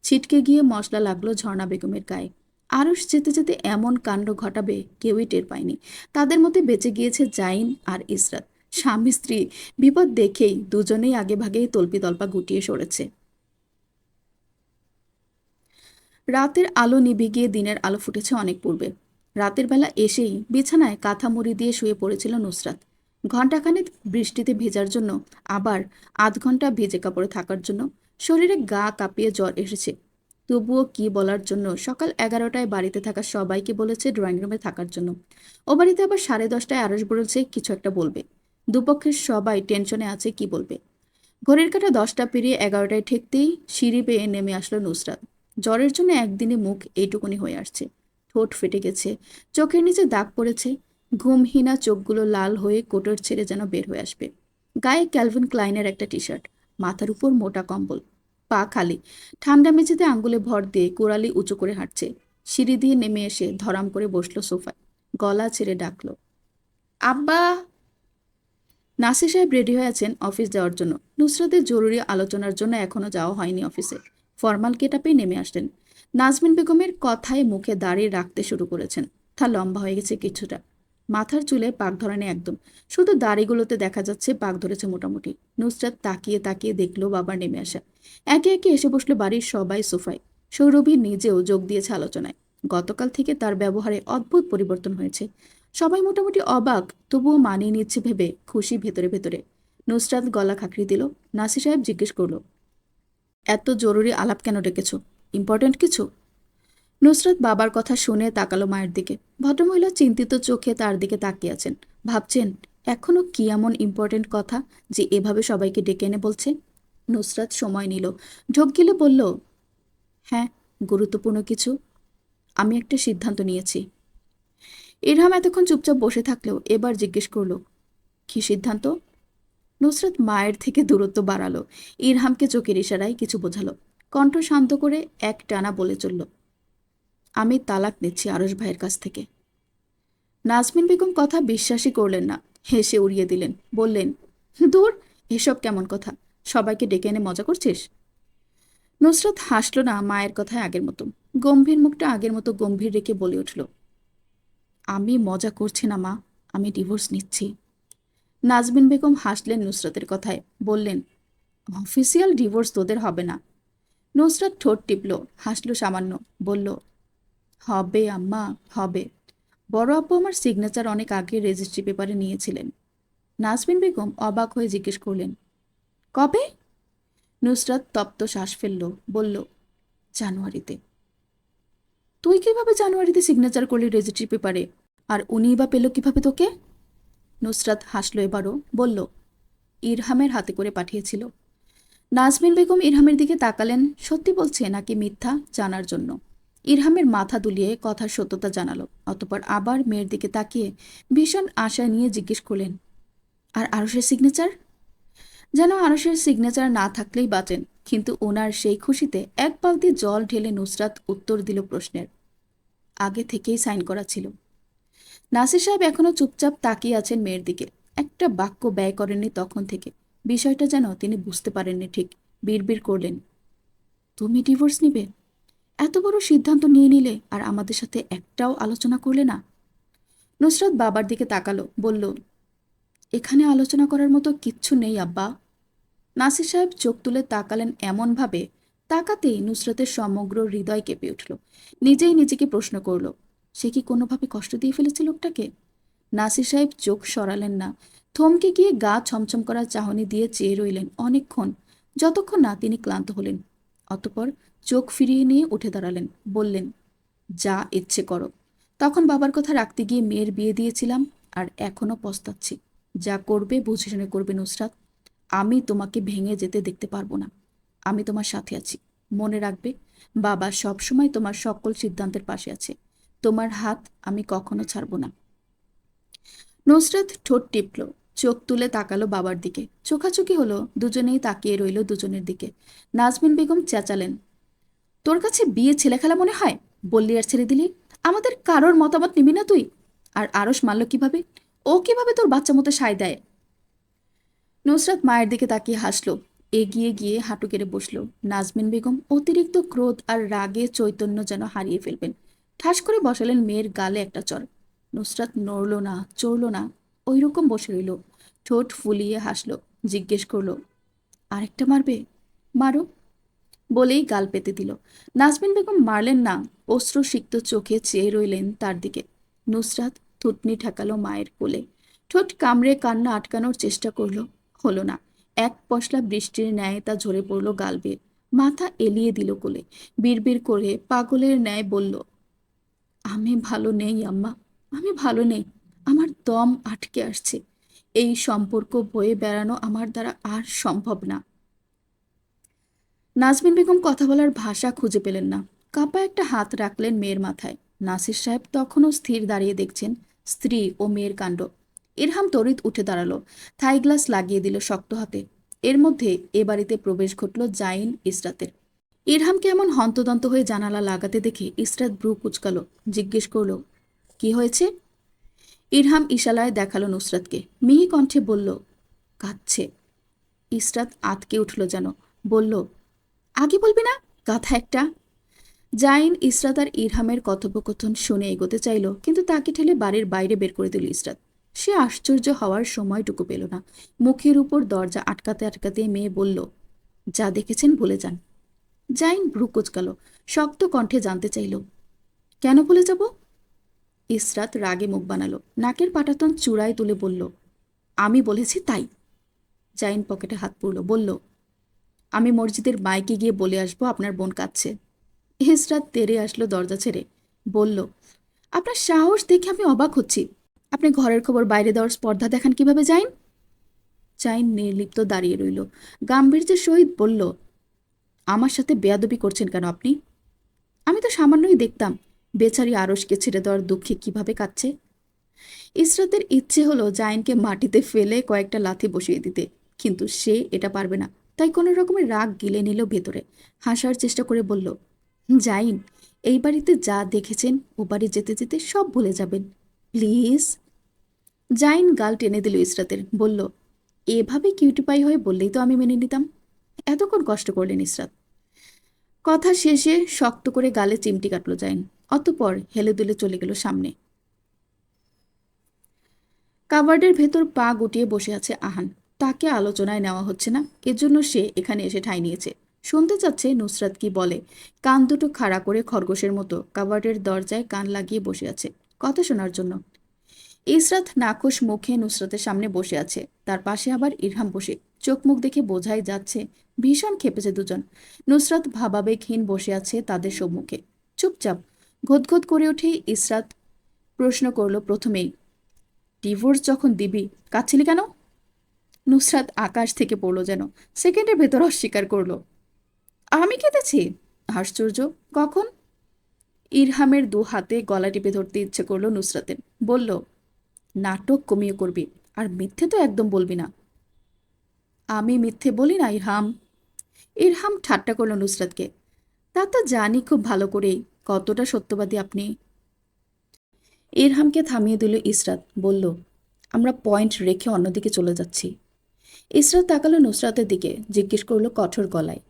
ছিটকে গিয়ে মশলা লাগলো ঝর্ণা বেগমের গায়ে। আরশ যেতে যেতে এমন কাণ্ড ঘটাবে কেউই টের পায়নি। তাদের মধ্যে বেঁচে গিয়েছে জাইন আর ইসরাত। স্বামী স্ত্রী বিপদ দেখেই দুজনেই আগে ভাগেই তল্পি তল্পা গুটিয়ে সরেছে। রাতের আলো নিভে গিয়ে দিনের আলো ফুটেছে অনেক পূর্বে। রাতের বেলা এসেই বিছানায় কাঁথা মুড়ি দিয়ে শুয়ে পড়েছিল নুসরাত। ঘণ্টাখানেক বৃষ্টিতে ভেজার জন্য, আবার আধ ঘন্টা ভিজে কাপড়ে থাকার জন্য শরীরে গা কাঁপিয়ে জ্বর এসেছে। তবুও কি বলার জন্য সকাল 11টায় বাড়িতে থাকা সবাইকে বলেছে ড্রয়িং রুমে থাকার জন্য। ও বাড়িতে আবার 10:30টায় আরশ বলেছে কিছু একটা বলবে। দুপক্ষের সবাই টেনশনে আছে কি বলবে। ঘড়ির কাঁটা 10টা পেরিয়ে 11টায় ঠেকতেই সিঁড়ি বেয়ে নেমে আসলো নুসরাত। জ্বরের জন্য একদিনে মুখ এইটুকুনি হয়ে আসছে। ঠোঁট ফেটে গেছে, চোখের নিচে দাগ পড়েছে। ঘুমহীনা চোখগুলো লাল হয়ে কোটর ছেড়ে যেন বের হয়ে আসবে। গায়ে ক্যালভিন ক্লাইনের একটা টি শার্ট, মাথার উপর মোটা কম্বল, পা খালি। ঠান্ডা মেঝেতে আঙ্গুলে ভর দিয়ে কোড়ালি উঁচু করে হাঁটছে। সিঁড়ি দিয়ে নেমে এসে ধরাম করে বসলো সোফায়। গলা ছেড়ে ডাকলো, আব্বা। নাসির সাহেব রেডি হয়ে আছেন অফিস যাওয়ার জন্য। নুসরাতের জরুরি আলোচনার জন্য এখনো যাওয়া হয়নি অফিসে। ফরমাল গেটআপেই নেমে আসলেন। নাজমিন বেগমের কথায় মুখে দাঁড়িয়ে রাখতে শুরু করেছেন। তা লম্বা হয়ে গেছে কিছুটা। মাথার চুলে পাক ধরেনি একদম, শুধু দাড়িগুলোতে দেখা যাচ্ছে পাক ধরেছে মোটামুটি। নুসরাত তাকিয়ে তাকিয়ে দেখলো বাবার নেমে আসা। একে একে এসে বসলো বাড়ির সবাই সোফায়। সৌরভী নিজেও যোগ দিয়েছে আলোচনায়। গতকাল থেকে তার ব্যবহারে অদ্ভুত পরিবর্তন হয়েছে। সবাই মোটামুটি অবাক, তবুও মানিয়ে নিচ্ছে ভেবে খুশি ভেতরে ভেতরে। নুসরাত গলা খাঁকড়ি দিল। নাসির সাহেব জিজ্ঞেস করলো, এত জরুরি আলাপ কেন ডেকেছ? ইম্পর্ট্যান্ট কিছু? নুসরাত বাবার কথা শুনে তাকালো মায়ের দিকে। ভদ্রমহিলা চিন্তিত চোখে তার দিকে তাকিয়ে আছেন। ভাবছেন এখনো কি এমন ইম্পর্ট্যান্ট কথা যে এভাবে সবাইকে ডেকে এনে বলছে। নুসরাত সময় নিল, ঢোক গিলে বলল, হ্যাঁ, গুরুত্বপূর্ণ কিছু। আমি একটা সিদ্ধান্ত নিয়েছি। ইরহাম এতক্ষণ চুপচাপ বসে থাকলেও এবার জিজ্ঞেস করলো, কি সিদ্ধান্ত? নুসরাত মায়ের থেকে দূরত্ব বাড়ালো। ইরহামকে চোখের ইশারায় কিছু বোঝালো। কণ্ঠ শান্ত করে এক টানা বলে চলল, আমি তালাক নিচ্ছি আরশ ভাইয়ের কাছ থেকে। নাজমিন বেগম কথা বিশ্বাসই করলেন না। হেসে উড়িয়ে দিলেন। বললেন, দূর, এসব কেমন কথা? সবাইকে ডেকে এনে মজা করছিস? নুসরাত হাসল না মায়ের কথায় আগের মতো। গম্ভীর মুখটা আগের মতো গম্ভীর রেখে বলে উঠল, আমি মজা করছি না মা, আমি ডিভোর্স নিচ্ছি। নাজমিন বেগম হাসলেন নুসরাতের কথায়। বললেন, অফিসিয়াল ডিভোর্স তোদের হবে না। নুসরাত ঠোঁট টিপল, হাসল সামান্য। বলল, হবে আম্মা, হবে। বড় আপু আমার সিগনেচার অনেক আগে রেজিস্ট্রি পেপারে নিয়েছিলেন। নাজমিন বেগম অবাক হয়ে জিজ্ঞেস করলেন, কবে? নুসরাত তপ্ত শ্বাস ফেলল। বলল, জানুয়ারিতে। তুই কিভাবে জানুয়ারিতে সিগনেচার করলি রেজিস্ট্রি পেপারে? আর উনিই বা পেল কিভাবে তোকে? নুসরাত হাসল এবারও। বলল, ইরহামের হাতে করে পাঠিয়েছিল। নাজমিন বেগম ইরহামের দিকে তাকালেন, সত্যি বলছে নাকি মিথ্যা জানার জন্য। ইরহামের মাথা দুলিয়ে কথার সত্যতা জানালো। অতপর আবার মেয়ের দিকে তাকিয়ে ভীষণ আশা নিয়ে জিজ্ঞেস করলেন, আর আরশের সিগনেচার? যেন আরশের সিগনেচার না থাকলেই বাঁচেন। কিন্তু ওনার সেই খুশিতে এক বালতি জল ঢেলে নুসরাত উত্তর দিল প্রশ্নের, আগে থেকেই সাইন করা ছিল। নাসির সাহেব এখনো চুপচাপ তাকিয়ে আছেন মেয়ের দিকে। একটা বাক্য ব্যয় করেননি তখন থেকে। বিষয়টা যেন তিনি বুঝতে পারেননি ঠিক। বিড়বিড় করলেন, তুমি ডিভোর্স নিবে? এত বড় সিদ্ধান্ত নিয়ে নিলে আর আমাদের সাথে একটাও আলোচনা করলে না? নুসরাত বাবার দিকে তাকালো। বলল, এখানে আলোচনা করার মতো কিচ্ছু নেই আব্বা। নাসির সাহেব চোখ তুলে তাকালেন এমনভাবে, তাকাতেই নুসরাতের সমগ্র হৃদয় কেঁপে উঠল। নিজেই নিজেকে প্রশ্ন করল, সে কি কোনোভাবে কষ্ট দিয়ে ফেলেছে লোকটাকে? নাসির সাহেব চোখ সরালেন না। থমকে গিয়ে গা ছমছম করা চাহনি দিয়ে চেয়ে রইলেন অনেকক্ষণ, যতক্ষণ না তিনি ক্লান্ত হলেন। অতঃপর চোখ ফিরিয়ে নিয়ে উঠে দাঁড়ালেন। বললেন, যা ইচ্ছে করো। তখন বাবার কথা রাখতে গিয়ে মেয়ের বিয়ে দিয়েছিলাম, আর এখনো পস্তাচ্ছি। যা করবে বুঝে শুনে করবে নুসরাত। আমি তোমাকে ভেঙে যেতে দেখতে পারবো না। আমি তোমার সাথে আছি। মনে রাখবে, বাবা সবসময় তোমার সকল সিদ্ধান্তের পাশে আছে। তোমার হাত আমি কখনো ছাড়বো না। নুসরাত ঠোঁট টিপল, চোখ তুলে তাকালো বাবার দিকে। চোখাচোখি হলো, দুজনেই তাকিয়ে রইল দুজনের দিকে। নাজমিন বেগম চেঁচালেন, তোর কাছে বিয়ে ছেলেখেলা মনে হয়? বললি আর ছেড়ে দিলি। আমাদের কারোর মতামত নিবি না তুই? আর আরস মানল কিভাবে? ও কিভাবে তোর বাচ্চা মতো সায় দেয়? নুসরাত মায়ের দিকে তাকিয়ে হাসলো, এগিয়ে গিয়ে হাঁটু কেড়ে বসলো। নাজমিন বেগম অতিরিক্ত ক্রোধ আর রাগে চৈতন্য যেন হারিয়ে ফেলবেন। ঠাস করে বসালেন মেয়ের গালে একটা চড়। নুসরাত নড়ল না, চড়ল না, ওই রকম বসে রইল। ঠোঁট ফুলিয়ে হাসলো, জিজ্ঞেস করলো, আরেকটা মারবে? মারো, বলেই গাল পেতে দিল। নাজমিন বেগম মারলেন না, অশ্রুসিক্ত চোখে চেয়ে রইলেন তার দিকে। নুসরাত থুতনি ঠেকালো মায়ের কোলে। ঠোঁট কামড়ে কান্না আটকানোর চেষ্টা করলো, হলো না। এক পশলা বৃষ্টির ন্যায় তা ঝরে পড়ল গাল বেয়ে। মাথা এলিয়ে দিল কোলে। বিড়বিড় করে পাগলের ন্যায় বলল, আমি ভালো নেই আম্মা, আমি ভালো নেই। আমার দম আটকে আসছে। এই সম্পর্ক বয়ে বেড়ানো আমার দ্বারা আর সম্ভব না। নাজমিন বেগম কথা বলার ভাষা খুঁজে পেলেন না। কাপা একটা হাত রাখলেন মেয়ের মাথায়। নাসির সাহেব তখনও স্থির দাঁড়িয়ে দেখছেন স্ত্রী ও মেয়ের কাণ্ড। ইরহাম তড়িৎ উঠে দাঁড়ালো, থাই গ্লাস লাগিয়ে দিল শক্ত হাতে। এর মধ্যে এ বাড়িতে প্রবেশ ঘটল জাইন ইসরাতের। ইরহামকে এমন হন্তদন্ত হয়ে জানালা লাগাতে দেখে ইসরাত ভ্রু কুচকালো, জিজ্ঞেস করল, কি হয়েছে? ইরহাম ইশারায় দেখালো নুসরাতকে। মিহি কণ্ঠে বলল, কাঁদছে। ইসরাত আঁতকে উঠল যেন, বলল, আগে বলবি না, গাধা একটা। জাইন ইসরাত আর ইরহামের কথোপকথন শুনে এগোতে চাইল, কিন্তু তাকে ঠেলে বাড়ির বাইরে বের করে দিল ইসরাত। সে আশ্চর্য হওয়ার সময়টুকু পেল না। মুখের উপর দরজা আটকাতে আটকাতে মেয়ে বলল, যা দেখেছেন ভুলে যান। জাইন ভ্রু কুচকাল, শক্ত কণ্ঠে জানতে চাইল, কেন ভুলে যাব? ইসরাত রাগে মুখ বানালো, নাকের পাটাতন চূড়ায় তুলে বলল, আমি বলেছি তাই। জাইন পকেটে হাত পুরল, বলল, আমি মসজিদের মাইকে গিয়ে বলে আসবো আপনার বোন কাঁদছে। ইসরাত তেরে আসলো দরজা ছেড়ে, বলল, আপনার সাহস দেখে আমি অবাক হচ্ছি। আপনি ঘরের খবর বাইরে দেওয়ার স্পর্ধা দেখান কিভাবে? জাইন। জাইন নির্লিপ্ত দাঁড়িয়ে রইল, গাম্ভীর্যের সহিত বলল, আমার সাথে বেয়াদবি করছেন কেন আপনি? আমি তো সামান্যই দেখতাম বেচারি আরশকে ছেড়ে দেওয়ার দুঃখে কিভাবে কাঁদছে। ইসরাতের ইচ্ছে হলো জাইনকে মাটিতে ফেলে কয়েকটা লাথি বসিয়ে দিতে, কিন্তু সে এটা পারবে না। তাই কোনো রকমের রাগ গিলে নিল ভেতরে। হাসার চেষ্টা করে বলল, জাইন, এই বাড়িতে যা দেখেছেন ও বাড়ি যেতে যেতে সব ভুলে যাবেন, প্লিজ। জাইন গাল টেনে দিল ইসরাতের, বলল, এভাবে কিউটিপাই হয়ে বললেই তো আমি মেনে নিতাম। এতক্ষণ কষ্ট করলেন ইসরাত। কথা শেষে শক্ত করে গালে চিমটি কাটল জাইন। অতঃপর হেলে দুলে চলে গেল সামনে। কাভার্ডের ভেতর পা গুটিয়ে বসে আছে আহান। তাকে আলোচনায় নেওয়া হচ্ছে না, এজন্য সে এখানে এসে ঠাঁই নিয়েছে। শুনতে চাচ্ছে নুসরাত কি বলে। কান দুটো খাড়া করে খরগোশের মতো কাভার্ডের দরজায় কান লাগিয়ে বসে আছে কথা শোনার জন্য। ইসরাত নাখোশ মুখে নুসরাতের সামনে বসে আছে, তার পাশে আবার ইরহাম বসে। চোখ মুখ দেখে বোঝাই যাচ্ছে ভীষণ খেপেছে দুজন। নুসরাত ভাবাবেগহীন বসে আছে তাদের সম্মুখে, চুপচাপ। ঘোতঘোত করে উঠেই ইসরাত প্রশ্ন করল প্রথমেই, ডিভোর্স যখন দিবি কাঁদছিলি কেন? নুসরাত আকাশ থেকে পড়ল যেন, সেকেন্ডের ভেতর অস্বীকার করল, আমি কেঁদেছি? আশ্চর্য, কখন? ইরহামের দু হাতে গলা টিপে ধরতে ইচ্ছে করল নুসরাতের, বলল, নাটক কমিয়ে করবি, আর মিথ্যে তো একদম বলবি না। আমি মিথ্যে বলি না ইরহাম। ইরহাম ঠাট্টা করল নুসরাতকে, তা তো জানি খুব ভালো করেই, কতটা সত্যবাদী আপনি। ইরহামকে থামিয়ে দিল ইসরাত, বলল, আমরা পয়েন্ট রেখে অন্যদিকে চলে যাচ্ছি। ইসরাত তাকালো নুসরাতের দিকে, জিজ্ঞেস করলো কঠোর গলায়,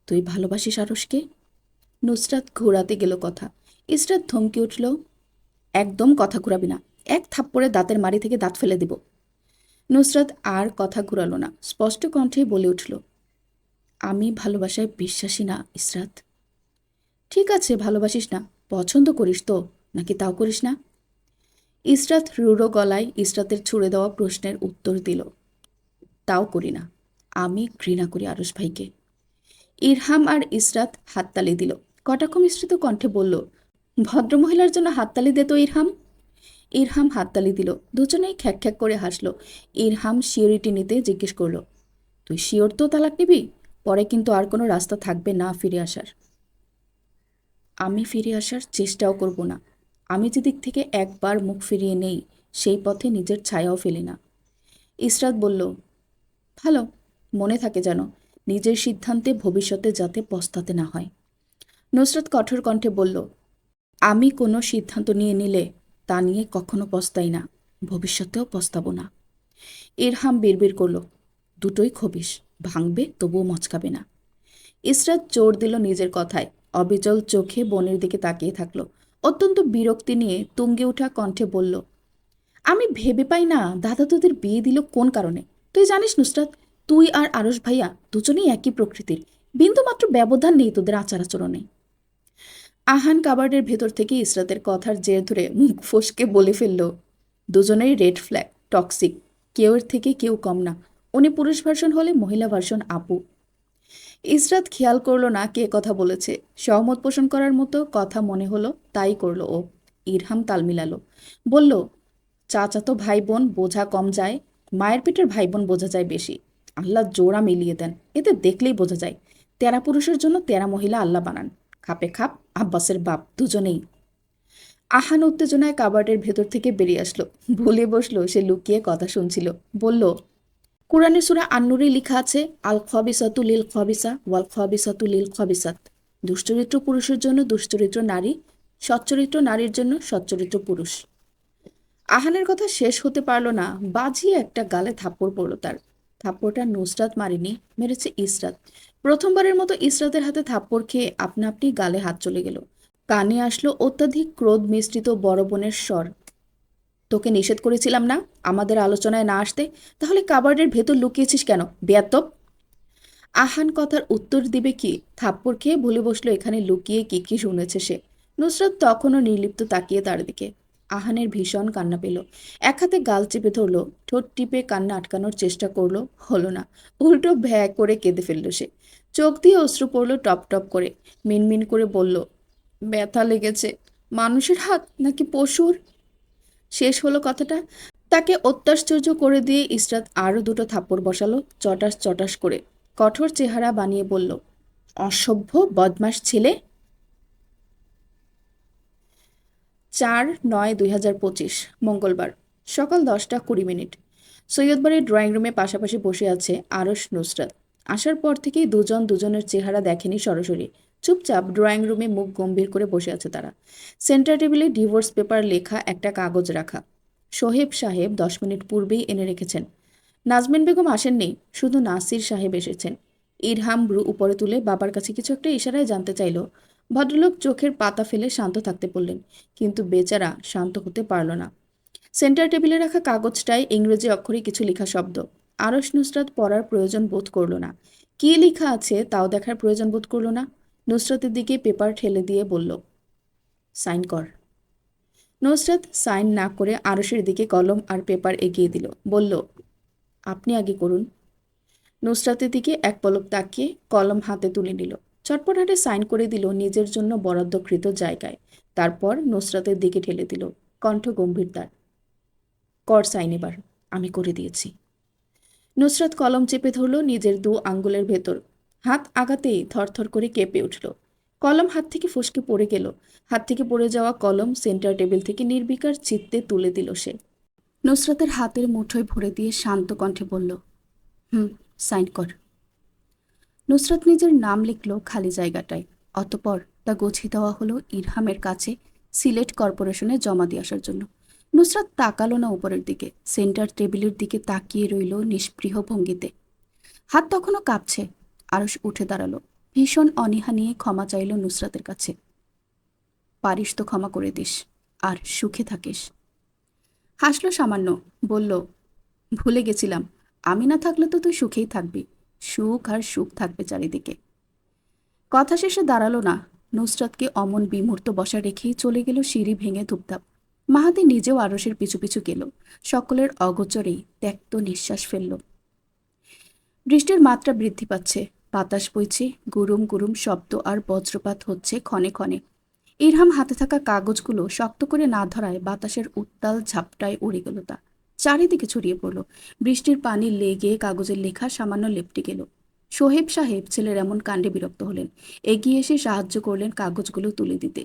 তুই ভালোবাসিস আরশকে? নুসরাত ঘোরাতে গেল কথা। ইসরাত ধমকে উঠল, একদম কথা ঘুরাবি না, এক থাপ্পড়ে দাঁতের মাড়ি থেকে দাঁত ফেলে দিব। নুসরাত আর কথা ঘুরালো না, স্পষ্ট কণ্ঠে বলে উঠল, আমি ভালোবাসায় বিশ্বাসী না ইসরাত। ঠিক আছে, ভালোবাসিস না, পছন্দ করিস তো, নাকি তাও করিস না? ইসরাত রুড়ো গলায় ইসরাতের ছুড়ে দেওয়া প্রশ্নের উত্তর দিল, তাও করি না, আমি ঘৃণা করি আরশ ভাইকে। ইরহাম আর ইসরাত হাততালি দিল। কটাক্ষ মিশ্রিত কণ্ঠে বলল, ভদ্রমহিলার জন্য হাততালি দে তো ইরহাম। ইরহাম হাততালি দিল। দুজনেই খ্যাক খ্যাক করে হাসলো। ইরহাম সিওরিটি নিতে জিজ্ঞেস করলো, তুই শিওর তো তালাক নিবি? পরে কিন্তু আর কোনো রাস্তা থাকবে না ফিরে আসার। আমি ফিরে আসার চেষ্টাও করব না। আমি যেদিক থেকে একবার মুখ ফিরিয়ে নেই সেই পথে নিজের ছায়াও ফেলি না। ইসরাত বলল, ভালো, মনে থাকে যেন নিজের সিদ্ধান্তে ভবিষ্যতে যাতে পস্তাতে না হয়। নুসরাত কঠোর কণ্ঠে বলল, আমি কোনো সিদ্ধান্ত নিয়ে নিলে তা নিয়ে কখনো পস্তাই না, ভবিষ্যতেও পস্তাবো না। ইরহাম বিড়বিড় করল, দুটোই খবিস, ভাঙবে তবুও মচকাবে না। ইসরাত জোর দিল নিজের কথায়, অবিচল চোখে বোনের দিকে তাকিয়ে থাকলো। অত্যন্ত বিরক্তি নিয়ে তুঙ্গে ওঠা কণ্ঠে বলল, আমি ভেবে পাই না দাদা তোদের বিয়ে দিল কোন কারণে। তুই জানিস নুসরাত, তুই আর আরশ ভাইয়া দুজনেই একই প্রকৃতির, বিন্দুমাত্র ব্যবধান নেই তোদের আচার আচরণে। আহান কাবার্ডের ভেতর থেকে ইসরাতের কথার জের ধরে মুখ ফসকে বলে ফেলল, দুজনেই রেড ফ্ল্যাগ, টক্সিক, কেউর থেকে কেউ কম না। উনি পুরুষ ভার্সন হলে মহিলা ভার্সন আপু। ইসরাত খেয়াল করলো না কে কথা বলেছে, সহমত পোষণ করার মতো কথা মনে হলো তাই করলো ও। ইরহাম তাল মিলালো, বলল, চাচাতো ভাই বোন বোঝা কম যায়, মায়ের পেটের ভাই বোন বোঝা যায় বেশি। আল্লাহ জোড়া মিলিয়ে দেন, এতে দেখলেই বোঝা যায় তেরা পুরুষের জন্য তেরা মহিলা আল্লাহ বানান। খাপে খাপ আব্বাসের বাপ দুজনেই। আহান উত্তেজনায় কাবার্ডের ভেতর থেকে বেরিয়ে আসলো, ভুলে বসলো সে লুকিয়ে কথা শুনছিল। বলল, কুরআনের সূরা আন-নূরে লেখা আছে, আল খবিসাতু লিল খবিসা ওয়াল খবিসাতু লিল খবিসাত। দুশ্চরিত্র পুরুষের জন্য দুশ্চরিত্র নারী, সচ্চরিত্র নারীর জন্য সচ্চরিত্র পুরুষ। আহানের কথা শেষ হতে পারল না, বাজিয়ে একটা গালে থাপ্পড় পড়ল তার। থাপ্পড়টা নুসরাত মারিনি, মেরেছে ইসরাত। প্রথমবারের মতো ইসরাতের হাতে থাপ্পড় খেয়ে আপনা আপনি গালে হাত চলে গেল। কানে আসলো অত্যাধিক ক্রোধ মিশ্রিত বড় বোনের স্বর, তোকে নিষেধ করেছিলাম না আমাদের আলোচনায় না আসতে? তাহলে কাবার্ডের ভেতর লুকিয়েছিস কেন, বেয়াদ্দপ? আহান কথার উত্তর দিবে কি, থাপ্পড় খেয়ে ভুলে বসলো এখানে লুকিয়ে কি কি শুনেছে সে। নুসরাত তখনও নির্লিপ্ত তাকিয়ে তার দিকে। আহানের ভীষণ কান্না পেল, এক হাতে গাল চেপে ধরলো, ঠোঁট টিপে কান্না আটকানোর চেষ্টা করলো, হলো না। উল্টো ভ্যা করে কেঁদে ফেলল সে। চোখ দিয়ে অশ্রু পড়লো টপ টপ করে। মিনমিন করে বলল, ব্যথা লেগেছে। মানুষের হাত নাকি পশুর? শেষ হলো কথাটা। তাকে অত্যাশ্চর্য করে দিয়ে ইসরাত আরও দুটো থাপ্পড় বসালো, চটাস চটাস করে। কঠোর চেহারা বানিয়ে বলল, অসভ্য বদমাস ছেলে। 4/9/2025 মঙ্গলবার সকাল 10:20। সৈয়দবাড়ির ড্রয়িং রুমে পাশাপাশি বসে আছে আরশ নুসরাত। আসার পর থেকেই দুজন দুজনের চেহারা দেখেনি সরাসরি। চুপচাপ ড্রয়িং রুমে মুখ গম্ভীর করে বসে আছে তারা। সেন্টার টেবিলে ডিভোর্স পেপার লেখা একটা কাগজ রাখা। সোহেব সাহেব 10 মিনিট পূর্বেই এনে রেখেছেন। নাজমিন বেগম আসেননি, শুধু নাসির সাহেব এসেছেন। ইরহাম ব্রু উপরে তুলে বাবার কাছে কিছু একটা ইশারায় জানতে চাইল। ভদ্রলোক চোখের পাতা ফেলে শান্ত থাকতে বললেন, কিন্তু বেচারা শান্ত হতে পারল না। সেন্টার টেবিলে রাখা কাগজটায় ইংরেজি অক্ষরে কিছু লেখা শব্দ। আরশ নুসরাত পড়ার প্রয়োজন বোধ করল না। কী লেখা আছে তাও দেখার প্রয়োজন বোধ করল না। নুসরাতের দিকে পেপার ঠেলে দিয়ে বলল, সাইন কর। নুসরাত সাইন না করে আরশের দিকে কলম আর পেপার এগিয়ে দিল, বলল, আপনি আগে করুন। নুসরাতের দিকে এক পলক তাকিয়ে কলম হাতে তুলে নিল, চটপট হাতে সাইন করে দিল নিজের জন্য বরাদ্দকৃত জায়গায়। তারপর নুসরাতের দিকে ঠেলে দিল, কণ্ঠ গম্ভীর তার, কর সাইন এবার, আমি করে দিয়েছি। নুসরাত কলম চেপে ধরল নিজের 2 আঙ্গুলের ভেতর। হাত আগাতেই থরথর করে কেঁপে উঠল। কলম হাত থেকে ফসকে পড়ে গেল। হাত থেকে পড়ে যাওয়া কলম সেন্টার টেবিল থেকে নির্বিকার চিত্তে তুলে দিল সে। নুসরাতের হাতের মুঠোয় ভরে দিয়ে শান্ত কণ্ঠে বলল, সাইন কর। নুসরাত নিজের নাম লিখল খালি জায়গাটায়। অতপর তা গুছিয়ে দেওয়া হলো ইরহামের কাছে সিলেট কর্পোরেশনে জমা দিয়ে আসার জন্য। নুসরাত তাকালো না উপরের দিকে, সেন্টার টেবিলের দিকে তাকিয়ে রইল নিষ্পৃহ ভঙ্গিতে। হাত তখনও কাঁপছে। আরশ উঠে দাঁড়ালো, ভীষণ অনীহা নিয়ে ক্ষমা চাইল নুসরাতের কাছে। পারিস তো ক্ষমা করে দিস, আর সুখে থাকিস। হাসলো সামান্য, বলল, ভুলে গেছিলাম, আমি না থাকলে তো তুই সুখেই থাকবি, সুখ আর সুখ থাকবে চারিদিকে। কথা শেষে দাঁড়ালো না, নুসরাতকে অমন বিমূর্ত বসা রেখেই চলে গেল সিঁড়ি ভেঙে ধুপধাপ। মাহাতি নিজেও আরশের পিছু পিছু গেল। সকলের অগোচরেই ত্যক্ত নিঃশ্বাস ফেলল। বৃষ্টির মাত্রা বৃদ্ধি পাচ্ছে, বাতাস বইছে, গুরুম গুরুম শব্দ আর বজ্রপাত হচ্ছে ক্ষণে ক্ষণে। ইরহাম হাতে থাকা কাগজগুলো শক্ত করে না ধরায় বাতাসের উত্তাল ঝাপটায় উড়ে গেল তা। চারিদিকে ছড়িয়ে পড়ল। বৃষ্টির পানি লেগে কাগজের লেখা সামান্য লেপটে গেল। সোহেব সাহেব ছেলের এমন কাণ্ডে বিরক্ত হলেন। এগিয়ে এসে সাহায্য করলেন কাগজগুলো তুলে দিতে।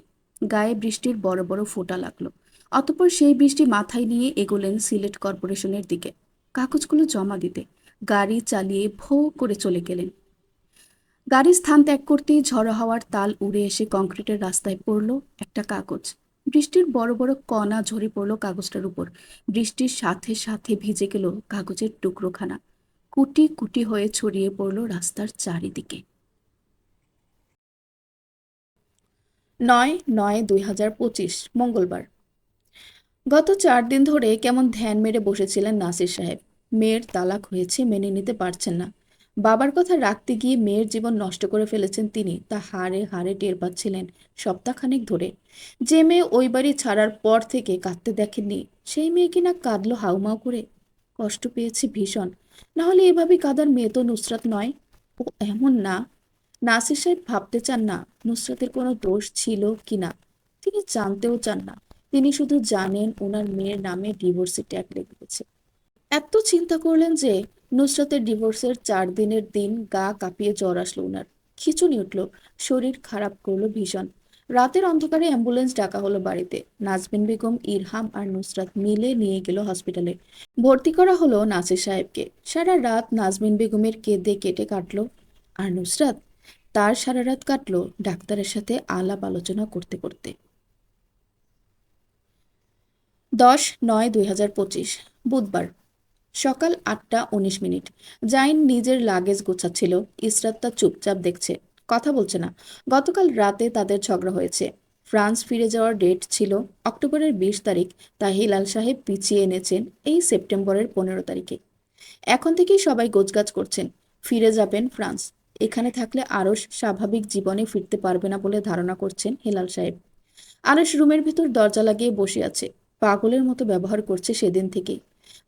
গায়ে বৃষ্টির বড় বড় ফোঁটা লাগলো। অতঃপর সেই বৃষ্টি মাথায় নিয়ে এগোলেন সিলেট কর্পোরেশনের দিকে কাগজগুলো জমা দিতে। গাড়ি চালিয়ে ভো করে চলে গেলেন। গাড়ির স্থান ত্যাগ করতেই ঝড়ো হাওয়ার তাল উড়ে এসে কংক্রিটের রাস্তায় পড়ল একটা কাগজ। বৃষ্টির বড় বড় কণা ঝরে পড়ল কাগজটার উপর। বৃষ্টির সাথে সাথে ভিজে গেল কাগজের টুকরোখানা। কুটি কুটি হয়ে ছড়িয়ে পড়ল রাস্তার চারিদিকে। ৯/৯/২০২৫ মঙ্গলবার। গত ৪ দিন ধরে কেমন ধ্যান মেরে বসেছিলেন নাসির সাহেব। মেয়ের তালাক হয়েছে, মেনে নিতে পারছেন না। বাবার কথা রাখতে গিয়ে মেয়ের জীবন নষ্ট করে ফেলেছেন তিনি, তা হাড়ে হাড়ে টের পাচ্ছিলেন সপ্তাহখানেক ধরে। যে মেয়ে ওই বাড়ি ছাড়ার পর থেকে কাঁদতে দেখেননি, সেই মেয়ে কিনা কাঁদলো হাউমাউ করে। কষ্ট পেয়েছি ভীষণ। নাহলে এভাবে কাঁদার মেয়ে তো নুসরাত নয়। ও এমন না। নাসির সাহেব ভাবতে চান না নুসরাতের কোনো দোষ ছিল কি না। তিনি জানতেও চান না। তিনি শুধু জানেন ওনার মেয়ের নামে ডিভোর্সি ট্যাগ লেগেছে। এত চিন্তা করলেন যে নুসরাতের ডিভোর্সের 4 দিনের দিন গা কাঁপিয়ে জ্বর আসলো উনার। খিঁচুনি উঠল, শরীর খারাপ করলো ভীষণ। রাতের অন্ধকারে অ্যাম্বুলেন্স ডাকা হলো বাড়িতে। নাজমিন বেগম, ইরহাম আর নুসরাত মিলে নিয়ে গেল হসপিটালে। ভর্তি করা হলো নাসির সাহেবকে। সারা রাত নাজমিন বেগমের কেঁদে কেটে কাটলো। আর নুসরাত, তার সারা রাত কাটলো ডাক্তারের সাথে আলাপ আলোচনা করতে করতে। ১০/৯/২০২৫ বুধবার, সকাল ৮টা ১৯ মিনিট। জাইন নিজের লাগেজ গোছাচ্ছিল। ইসরাত তা চুপচাপ দেখছে, কথা বলছে না। গতকাল রাতে তাদের ঝগড়া হয়েছে। ফ্রান্স ফিরে যাওয়ার ডেট ছিল অক্টোবরের ২০ তারিখ, তা হিলাল সাহেব পিছিয়ে এনেছেন এই সেপ্টেম্বরের ১৫ তারিখে। এখন থেকেই সবাই গোছগাছ করছেন। ফিরে যাবেন ফ্রান্স। এখানে থাকলে আরশ স্বাভাবিক জীবনে ফিরতে পারবে না বলে ধারণা করছেন হিলাল সাহেব। আরশ রুমের ভেতর দরজা লাগিয়ে বসে আছে। পাগলের মতো ব্যবহার করছে সেদিন থেকেই।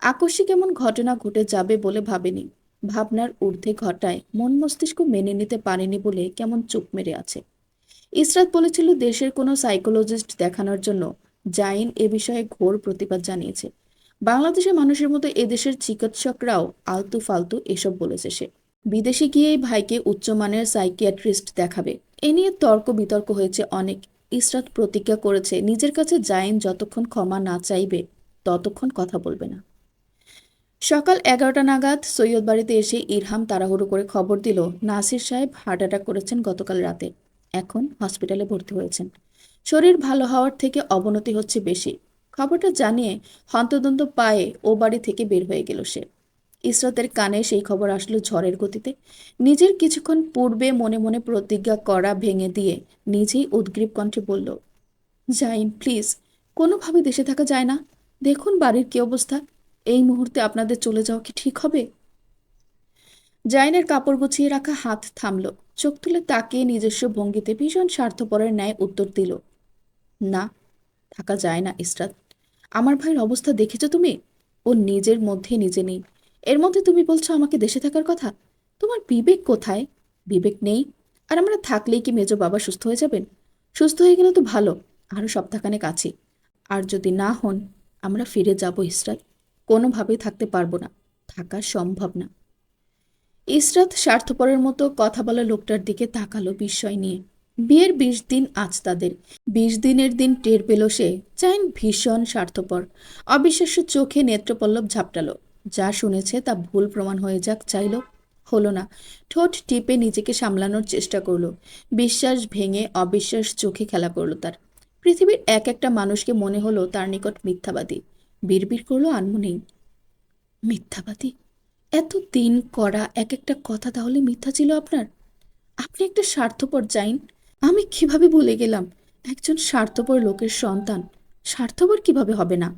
আকস্মিক এমন ঘটনা ঘটে যাবে বলে ভাবেনি। ভাবনার ঊর্ধ্বে ঘটায় মন মস্তিষ্ক মেনে নিতে পারেনি বলে কেমন চুপ মেরে আছে। ইসরাত বলেছিল দেশের কোনো সাইকোলজিস্ট দেখানোর জন্য। জাইন এ বিষয়ে ঘোর প্রতিবাদ জানিয়েছে। বাংলাদেশের মানুষের মতো এদেশের চিকিৎসকরাও আলতু ফালতু এসব বলেছে সে। বিদেশে গিয়েই ভাইকে উচ্চমানের সাইকিয়াট্রিস্ট দেখাবে। এ নিয়ে তর্ক বিতর্ক হয়েছে অনেক। ইসরাত প্রতিজ্ঞা করেছে নিজের কাছে জাইন যতক্ষণ ক্ষমা না চাইবে ততক্ষণ কথা বলবে না। সকাল 11টা নাগাদ সৈয়দ বাড়িতে এসে ইরহাম তাড়াহুড়ো করে খবর দিল নাসির সাহেব হার্ট অ্যাটাক করেছেন গতকাল রাতে। এখন হসপিটালে ভর্তি হয়েছেন। শরীর ভালো হওয়ার থেকে অবনতি হচ্ছে বেশি। খবরটা জানিয়ে হন্তদন্ত পায়ে ও বাড়ি থেকে বের হয়ে গেল সে। ইসরাতের কানে সেই খবর আসলো ঝড়ের গতিতে। নিজের কিছুক্ষণ পূর্বে মনে মনে প্রতিজ্ঞা করা ভেঙে দিয়ে নিজেই উদ্গ্রীব কণ্ঠে বলল, জাইন প্লিজ, কোনোভাবে দেশে থাকা যায় না? দেখুন বাড়ির কি অবস্থা। এই মুহূর্তে আপনাদের চলে যাওয়া কি ঠিক হবে? জাইনের কাপড় গুছিয়ে রাখা হাত থামল। চোখ তুলে তাকিয়ে নিজস্ব ভঙ্গিতে ভীষণ স্বার্থপরের ন্যায় উত্তর দিল, না, থাকা যায় না ইসরাত। আমার ভাইয়ের অবস্থা দেখেছো তুমি? ও নিজের মধ্যে নিজে নেই। এর মধ্যে তুমি বলছো আমাকে দেশে থাকার কথা? তোমার বিবেক কোথায়? বিবেক নেই? আর আমরা থাকলেই কি মেজো বাবা সুস্থ হয়ে যাবেন? সুস্থ হয়ে গেলে তো ভালো, আরও সপ্তাহখানেক আছি। আর যদি না হন, আমরা ফিরে যাব ইসরাত। কোনোভাবেই থাকতে পারবো না, থাকা সম্ভব না। ইসরাত স্বার্থপরের মতো কথা বলা লোকটার দিকে তাকালো বিস্ময় নিয়ে। বিয়ের ২০ দিন আজ তাদের। ২০ দিনের দিন টের পেল সে জাইন ভীষণ স্বার্থপর। অবিশ্বাস্য চোখে নেত্রপল্লব ঝাপটালো। যা শুনেছে তা ভুল প্রমাণ হয়ে যাক চাইল, হলো না। ঠোঁট টিপে নিজেকে সামলানোর চেষ্টা করলো। বিশ্বাস ভেঙে অবিশ্বাস চোখে খেলা করলো তার। পৃথিবীর এক একটা মানুষকে মনে হলো তার নিকট মিথ্যাবাদী। বিড়বিড় করলো আনমনেই, মিথ্যাবাদী? এত দিন করা এক একটা কথা তাহলে মিথ্যা ছিল আপনার? আপনি একটা স্বার্থপর জাইন। আমি কিভাবে ভুলে গেলাম একজন স্বার্থপর লোকের সন্তান স্বার্থপর কিভাবে হবে না?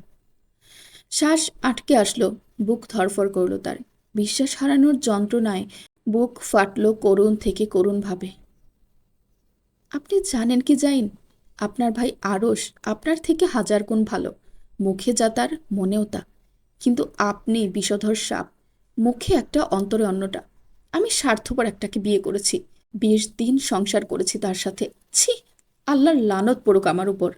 শ্বাস আটকে আসলো, বুক ধরফর করলো তার। বিশ্বাস হারানোর যন্ত্রণায় বুক ফাটলো করুণ থেকে করুণ ভাবে। আপনি জানেন কি জাইন, আপনার ভাই আরশ আপনার থেকে ১০০০ গুণ ভালো। মুখে যা তার, মনেও তা। কিন্তু আপনি বিষধর সাপ, মুখে একটা অন্তরে অন্যটা। আমি স্বার্থপর একটাকে বিয়ে করেছি, ২০ দিন সংসার করেছি তার সাথে। ছি, আল্লাহর লানত পড়ুক আমার উপর।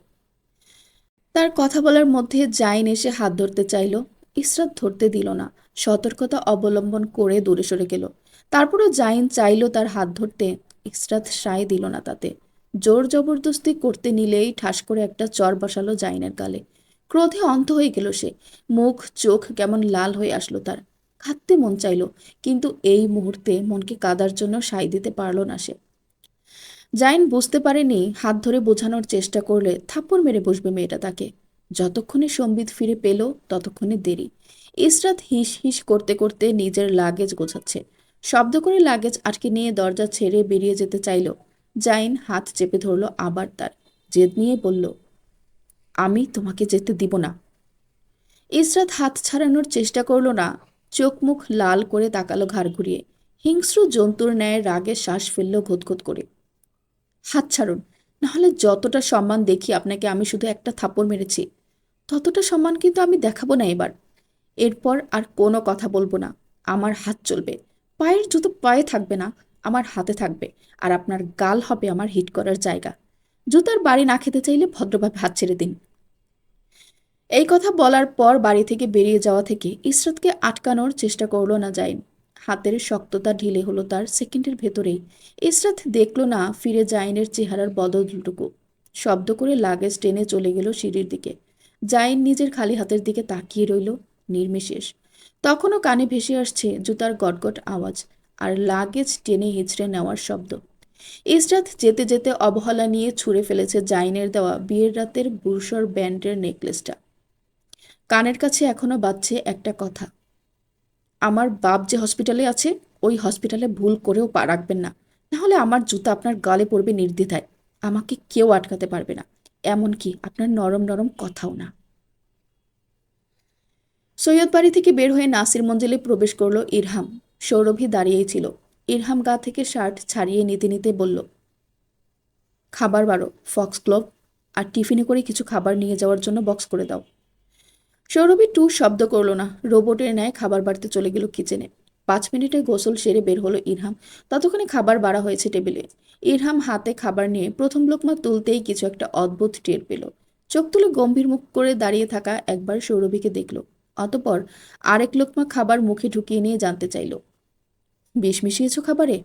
তার কথা বলার মধ্যে জাইন এসে হাত ধরতে চাইল। ইসরাত ধরতে দিল না, সতর্কতা অবলম্বন করে দূরে সরে গেল। তারপরও জাইন চাইল তার হাত ধরতে, ইসরাত সায় দিল না তাতে। জোর জবরদস্তি করতে নিলেই ঠাস করে একটা চর বসালো জাইনের গালে। ক্রোধে অন্ধ হয়ে গেল সে, মুখ চোখ কেমন লাল হয়ে আসলো তার। কাঁদতে মন চাইল, কিন্তু এই মুহূর্তে মনকে কাদার জন্য সায় দিতে পারল না সে। জাইন বুঝতে পারেনি হাত ধরে বোঝানোর চেষ্টা করলে থাপ্পড় মেরে বসবে মেয়েটা তাকে। যতক্ষণে সম্বিত ফিরে পেল ততক্ষণে দেরি। ইসরাত হিস হিস করতে করতে নিজের লাগেজ গোছাচ্ছে। শব্দ করে লাগেজ আটকে নিয়ে দরজা ছেড়ে বেরিয়ে যেতে চাইল। জাইন হাত চেপে ধরল আবার তার, জেদ নিয়ে বলল, আমি তোমাকে যেতে দিব না। ইসরাত হাত ছাড়ানোর চেষ্টা করল না, চোখ মুখ লাল করে তাকালো ঘাড় ঘুরিয়ে। হিংস্র জন্তুর ন্যায় রাগে শ্বাস ফেলল ঘুতঘুত করে। হাত ছাড়ুন, নাহলে যতটা সম্মান দেখি আপনাকে আমি শুধু একটা থাপ্পড় মেরেছি, ততটা সম্মান কিন্তু আমি দেখাবো না এবার। এরপর আর কোনো কথা বলবো না। আমার হাত চলবে, পায়ের জুতো পায়ে থাকবে না, আমার হাতে থাকবে। আর আপনার গাল হবে আমার হিট করার জায়গা। জুতার বাড়ি না খেতে চাইলে ভদ্রভাবে হাত ছেড়ে দিন। এই কথা বলার পর বাড়ি থেকে বেরিয়ে যাওয়া থেকে ইসরাতকে আটকানোর চেষ্টা করলো না জাইন। হাতের শক্ততা ঢিলে হলো তার সেকেন্ডের ভেতরেই। ইসরাত দেখল না ফিরে জাইনের চেহারার বদলটুকু। শব্দ করে লাগেজ টেনে চলে গেল সিঁড়ির দিকে। জাইন নিজের খালি হাতের দিকে তাকিয়ে রইল নির্বিশেষ। তখনও কানে ভেসে আসছে জুতার গটগট আওয়াজ আর লাগেজ টেনে হিঁচড়ে নেওয়ার শব্দ। ইসরাত যেতে যেতে অবহেলা নিয়ে ছুঁড়ে ফেলেছে জাইনের দেওয়া বিয়ের রাতের বুরসর ব্যান্ডের নেকলেসটা। কানের কাছে এখনো বাজছে একটা কথা, আমার বাপ যে হসপিটালে আছে ওই হসপিটালে ভুল করেও পা রাখবেন না, নাহলে আমার জুতা আপনার গালে পড়বে নির্দ্বিধায়। আমাকে কেউ আটকাতে পারবে না, এমনকি আপনার নরম নরম কথাও না। সৈয়দ বাড়ি থেকে বের হয়ে নাসির মঞ্জিলে প্রবেশ করলো ইরহাম। সৌরভী দাঁড়িয়েই ছিল। ইরহাম গা থেকে শার্ট ছাড়িয়ে নিতে নিতে বলল, খাবার বারো, ফক্স গ্লোভ আর টিফিনে করে কিছু খাবার নিয়ে যাওয়ার জন্য বক্স করে দাও। সৌরভী টু শব্দ করল না, রোবটের ন্যায় খাবার বাড়তে চলে গেল কিচেনে। 5 মিনিটে গোসল সেরে বের হলো ইরহাম। ততক্ষণে খাবার বাড়া হয়েছে টেবিলে। ইরহাম হাতে খাবার নিয়ে প্রথম লোকমা তুলতেই কিছু একটা অদ্ভুত টের পেল। চোখ তুলে গম্ভীর মুখ করে দাঁড়িয়ে থাকা একবার সৌরভীকে দেখল। অতপর আরেক লোকমা খাবার মুখে ঢুকিয়ে নিয়ে জানতে চাইল, বিষ মিশিয়েছ খাবারে?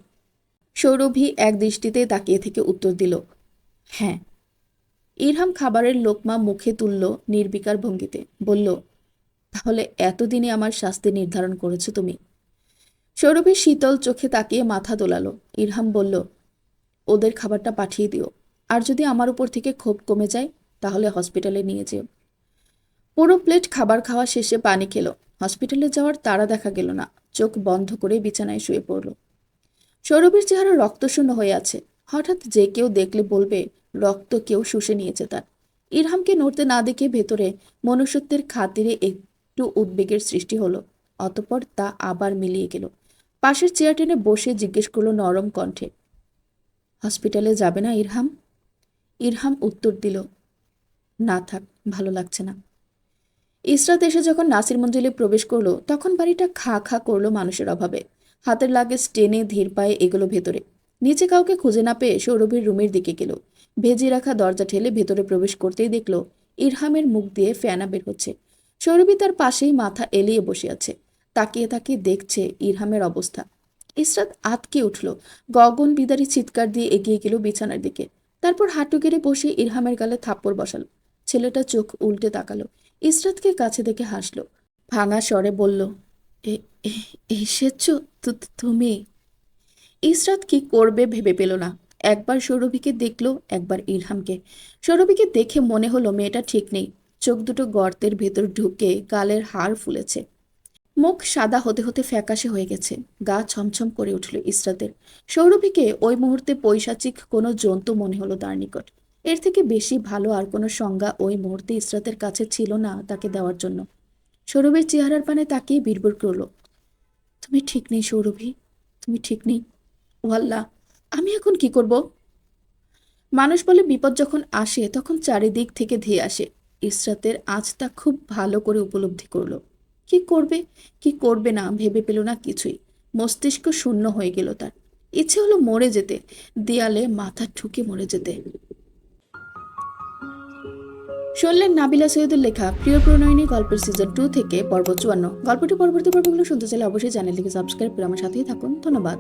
সৌরভী এক দৃষ্টিতে তাকিয়ে থেকে উত্তর দিল, হ্যাঁ। ইরহাম খাবারের লোকমা মুখে তুলল নির্বিকার ভঙ্গিতে, বলল, তাহলে এতদিনে আমার শাস্তি নির্ধারণ করেছো তুমি? সৌরভী শীতল চোখে তাকিয়ে মাথা দোলালো। ইরহাম বলল, ওদের খাবারটা পাঠিয়ে দিও। আর যদি আমার উপর থেকে ক্ষোভ কমে যায় তাহলে হসপিটালে নিয়ে যেও। পুরো প্লেট খাবার খাওয়া শেষে পানি খেলো। হসপিটালে যাওয়ার তাড়া দেখা গেল না। চোখ বন্ধ করে বিছানায় শুয়ে পড়ল। সৌরভীর চেহারা রক্তশূন্য হয়ে আছে। হঠাৎ যে কেউ দেখলে বলবে রক্ত কেউ শুষে নিয়েছে তার। ইরহামকে নড়তে না দেখে ভেতরে মনুষ্যত্বের খাতিরে একটু উদ্বেগের সৃষ্টি হলো। অতঃপর তা আবার মিলিয়ে গেল। পাশের চেয়ার টেনে বসে জিজ্ঞেস করলো নরম কণ্ঠে, হসপিটালে যাবে না ইরহাম? ইরহাম উত্তর দিল, না থাক, ভালো লাগছে না। ইসরাত এসে যখন নাসির মঞ্জিলে প্রবেশ করলো তখন বাড়িটা খা খা করলো মানুষের অভাবে। হাতের লাগেজ টেনে ধীর পায়ে এগোলো ভেতরে। নিচে কাউকে খুঁজে না পেয়ে সৌরভীর রুমের দিকে গেল। ভেজে রাখা দরজা ঠেলে ভেতরে প্রবেশ করতেই দেখল ইরহামের মুখ দিয়ে ফেনা বের হচ্ছে। সৌরভী তার পাশেই মাথা এলিয়ে বসে আছে, তাকিয়ে তাকিয়ে দেখছে ইরহামের অবস্থা। ইসরাত আতকে উঠল, গগন বিদারী চিৎকার দিয়ে এগিয়ে গেল বিছানার দিকে। তারপর হাঁটু গেড়ে বসে ইরহামের গালে থাপ্পড় বসালো। ছেলেটা চোখ উল্টে তাকালো, ইসরাতকে কাছে দেখে হাসল। ভাঙা স্বরে বলল, এসেছ তুমি? ইসরাত কি করবে ভেবে পেল না। একবার সৌরভীকে দেখল, একবার ইরহামকে। সৌরভীকে দেখে মনে হলো মেয়েটা ঠিক নেই। চোখ দুটো গর্তের ভেতর ঢুকে গালের হাড় ফুলেছে। মুখ সাদা হতে হতে ফ্যাকাশে হয়ে গেছে। গা ছমছম করে উঠল ইসরাতের। সৌরভীকে ওই মুহূর্তে পৈশাচিক কোনো জন্তু মনে হলো তার নিকট। এর থেকে বেশি ভালো আর কোনো সংজ্ঞা ওই মুহূর্তে ইসরাতের কাছে ছিল না তাকে দেওয়ার জন্য। সৌরভীর চেহারার পানে তাকিয়ে বিড়বিড় করল, তুমি ঠিক নেই সৌরভী, তুমি ঠিক নেই। ও আল্লাহ, আমি এখন কি করব? মানুষ বলে বিপদ যখন আসে তখন চারিদিক থেকে ধেয়ে আসে। ইসরাতের আজ তা খুব ভালো করে উপলব্ধি করলো। কি করবে কি করবে না ভেবে পেল না কিছুই। মস্তিষ্ক শূন্য হয়ে গেল তার। ইচ্ছে হলো মরে যেতে, দেয়ালে মাথা ঠুকে মরে যেতে। শুনলেন নাবিলা সৈয়দের লেখা প্রিয় প্রণয়িনী গল্পের সিজন 2 থেকে পর্ব 54। গল্পটি পরবর্তী পর্বগুলো শুনতে চাইলে অবশ্যই চ্যানেলটিকে সাবস্ক্রাইব করে আমার সাথেই থাকুন। ধন্যবাদ।